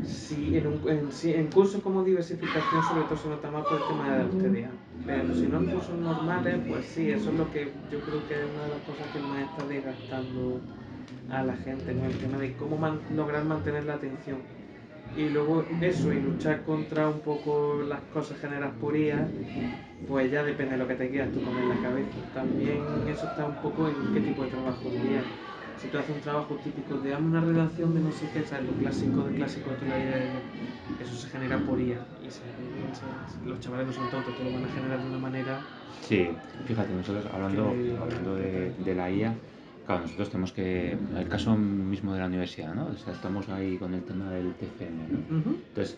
sí, en cursos como diversificación sobre todo se nota más por el tema de los TDA, pero si no en cursos normales, pues sí, eso es lo que yo creo que es una de las cosas que más está desgastando a la gente, ¿no? El tema de cómo lograr mantener la atención. Y luego eso, y luchar contra un poco las cosas generadas por IA, pues ya depende de lo que te quieras tú comer en la cabeza. También eso está un poco en qué tipo de trabajo dirías. Si tú haces un trabajo típico de dame una redacción de no sé qué, ¿sabes? Lo clásico de clásico de toda la vida, eso se genera por IA. Y los chavales no son tontos, te lo van a generar de una manera. Sí, fíjate, nosotros hablando de la IA, claro, nosotros tenemos que, el caso mismo de la universidad, ¿no? O sea, estamos ahí con el tema del TFM, ¿no? Entonces,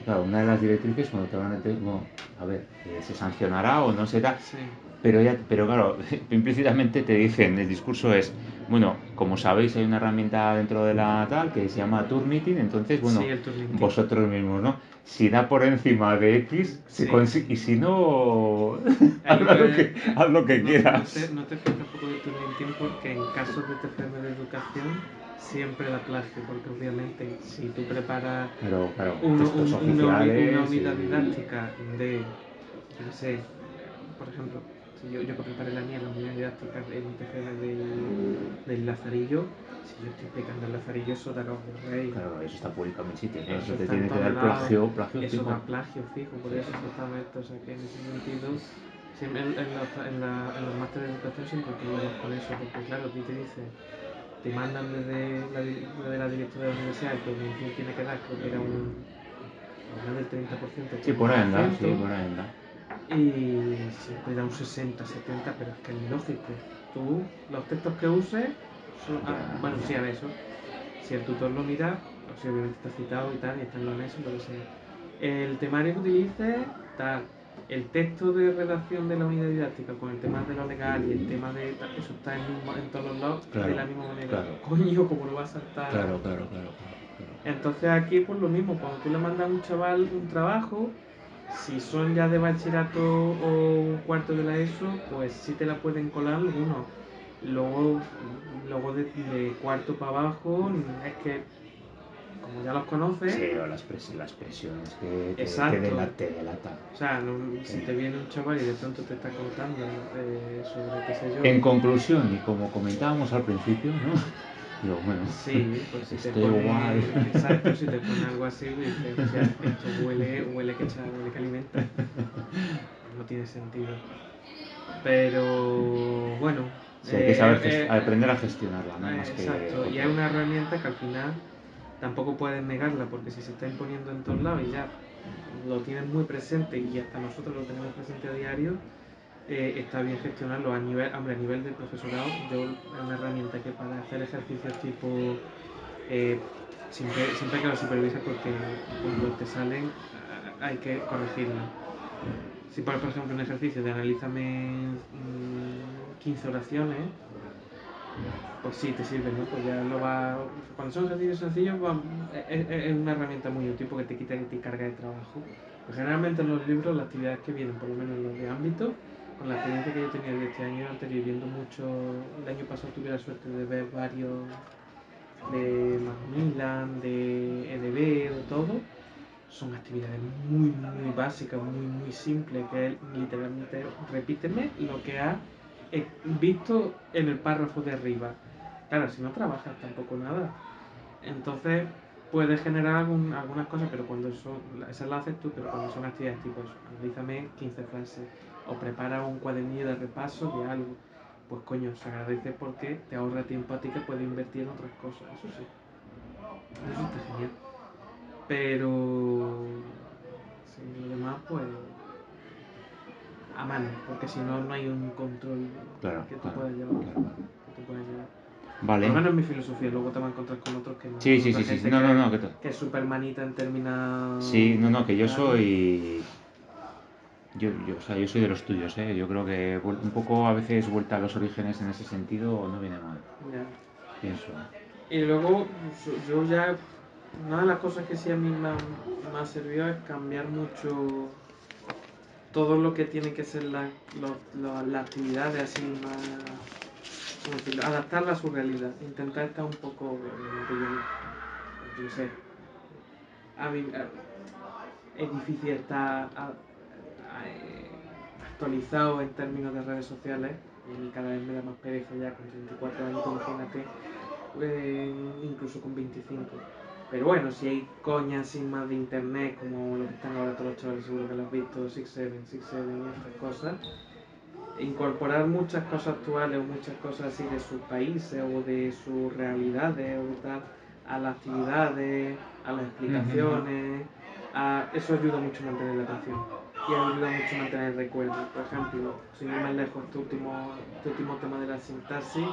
claro, una de las directrices cuando te van a decir, bueno, a ver, se sancionará o no será, Sí. pero claro, implícitamente te dicen, el discurso es, bueno, como sabéis hay una herramienta dentro de la tal que se llama Turnitin, entonces, bueno, Sí, el Turnitin. vosotros mismos, ¿no? Si da por encima de X, se consigue, y si no, haz lo que quieras. No te fijas tampoco de Turnitin porque en casos de TFM de educación siempre da plagio, porque obviamente si tú preparas una unidad didáctica de, yo qué sé, por ejemplo, si yo que preparé la mía, la unidad didáctica en TFM del Lazarillo, si yo estoy explicando el Lazarillo, eso da caos de rey. Claro, eso está publicado en sitio, ¿no? Eso te está tiene en que todos dar lados, plagio eso fijo. da plagio fijo, por eso exactamente, o sea que en ese sentido, siempre en los másteres de educación siempre problemas con eso, porque claro, a ti te dicen, te mandan desde la directora de la universidad, el Turnitin tiene que dar, creo que era más del 30%, Sí, por ahí anda, sí, por ahí anda. Y siempre da un 60, 70, pero es que es lógico. Tú, los textos que uses, bueno, sí, a ver eso. Si el tutor lo mira, pues sí, obviamente está citado y tal, y está en los anexos, lo que sea. El temario que utilices, tal. El texto de redacción de la unidad didáctica con el tema de lo legal y el tema de tal, eso está en todos los lados de la misma manera. Claro. Coño, como lo va a saltar. Claro. Entonces aquí pues lo mismo, cuando tú le mandas a un chaval un trabajo, si son ya de bachillerato o un cuarto de la ESO, pues sí te la pueden colar algunos. Luego de cuarto para abajo, es que como ya los conoces. Sí, o las presiones que te delatan. O sea, si te viene un chaval y de pronto te está contando sobre qué sé yo. En conclusión, y como comentábamos al principio, ¿no? Digo, bueno, sí, pues si te estoy pone, igual. Exacto, si te pone algo así, dices, o sea, esto huele que alimenta. No tiene sentido. Pero bueno. Sí, hay que saber aprender a gestionarla, ¿no? Más exacto, que y es una herramienta que al final tampoco puedes negarla, porque si se está imponiendo en todos lados y ya lo tienes muy presente y hasta nosotros lo tenemos presente a diario, está bien gestionarlo a nivel del profesorado. Yo es una herramienta que para hacer ejercicios tipo siempre hay que lo supervisar porque cuando te salen hay que corregirlo. Si por ejemplo un ejercicio de analízame 15 oraciones, pues sí, te sirve, ¿no? Pues ya lo va. Cuando son ejercicios sencillos, es una herramienta muy útil porque te quita carga de trabajo. Pero generalmente en los libros, las actividades que vienen, por lo menos en los de ámbito, con la experiencia que yo tenía de este año anterior, viendo mucho. El año pasado tuve la suerte de ver varios de Macmillan, de EDB, de todo. Son actividades muy básicas, muy simples, que es literalmente repíteme lo que has visto en el párrafo de arriba. Claro, si no trabajas tampoco nada. Entonces puedes generar algunas cosas, pero cuando esas las haces tú, pero cuando son actividades tipo eso, analízame 15 frases o prepara un cuadernillo de repaso de algo, pues coño, se agradece porque te ahorra tiempo a ti que puedes invertir en otras cosas, eso sí. Eso está genial. Pero si lo demás, pues a mano, porque si no, no hay un control que tú puedas llevar. Vale. Por lo menos es mi filosofía, luego te vas a encontrar con otros que no. Sí, no, que es súper manita en términos. Sí, que yo soy. Yo soy de los tuyos, ¿eh? Yo creo que un poco a veces vuelta a los orígenes en ese sentido no viene mal. Ya. Pienso. Y luego, yo ya. Una de las cosas que sí a mí me ha servido es cambiar mucho todo lo que tiene que ser las actividades así más, ¿cómo decirlo? Adaptarla a su realidad, intentar estar un poco, yo sé, es difícil estar actualizado en términos de redes sociales, y a mí cada vez me da más pereza ya con 34 años, imagínate, incluso con 25. Pero bueno, si hay coñas sin más de internet, como lo que están ahora todos los chavales, seguro que lo has visto, 6-7 y estas cosas, incorporar muchas cosas actuales o muchas cosas así de sus países o de sus realidades o tal, a las actividades, a las explicaciones, eso ayuda mucho a mantener la atención y ayuda mucho a mantener el recuerdo. Por ejemplo, sin ir más lejos, este último tema de la sintaxis,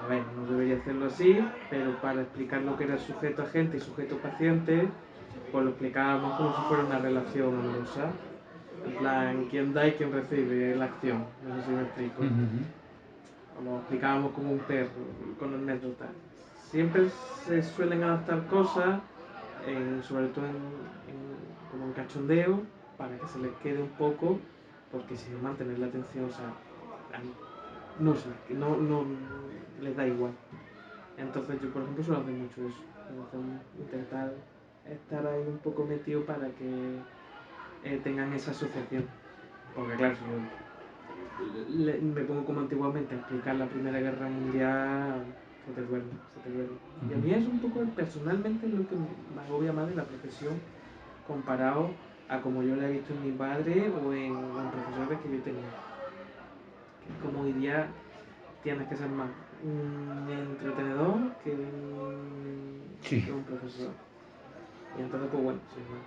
a ver, no debería hacerlo así, pero para explicar lo que era sujeto agente y sujeto paciente, pues lo explicábamos como si fuera una relación amorosa. En plan, quién da y quién recibe la acción. No sé si me explico. O lo explicábamos como un perro, con anécdotas. Siempre se suelen adaptar cosas, sobre todo como en cachondeo, para que se les quede un poco, porque si no mantener la atención, o sea, no sé, no les da igual. Entonces yo, por ejemplo, suelo hacer mucho eso. Intentar estar ahí un poco metido para que tengan esa asociación. Porque claro, si yo me pongo como antiguamente a explicar la Primera Guerra Mundial, se te duerme. Y a mí es un poco personalmente lo que me agobia más de la profesión comparado a como yo la he visto en mi padre o en profesores que yo tenía. Que es como hoy día tienes que ser más un entretenedor que un profesor. Y entonces, pues bueno, sin más.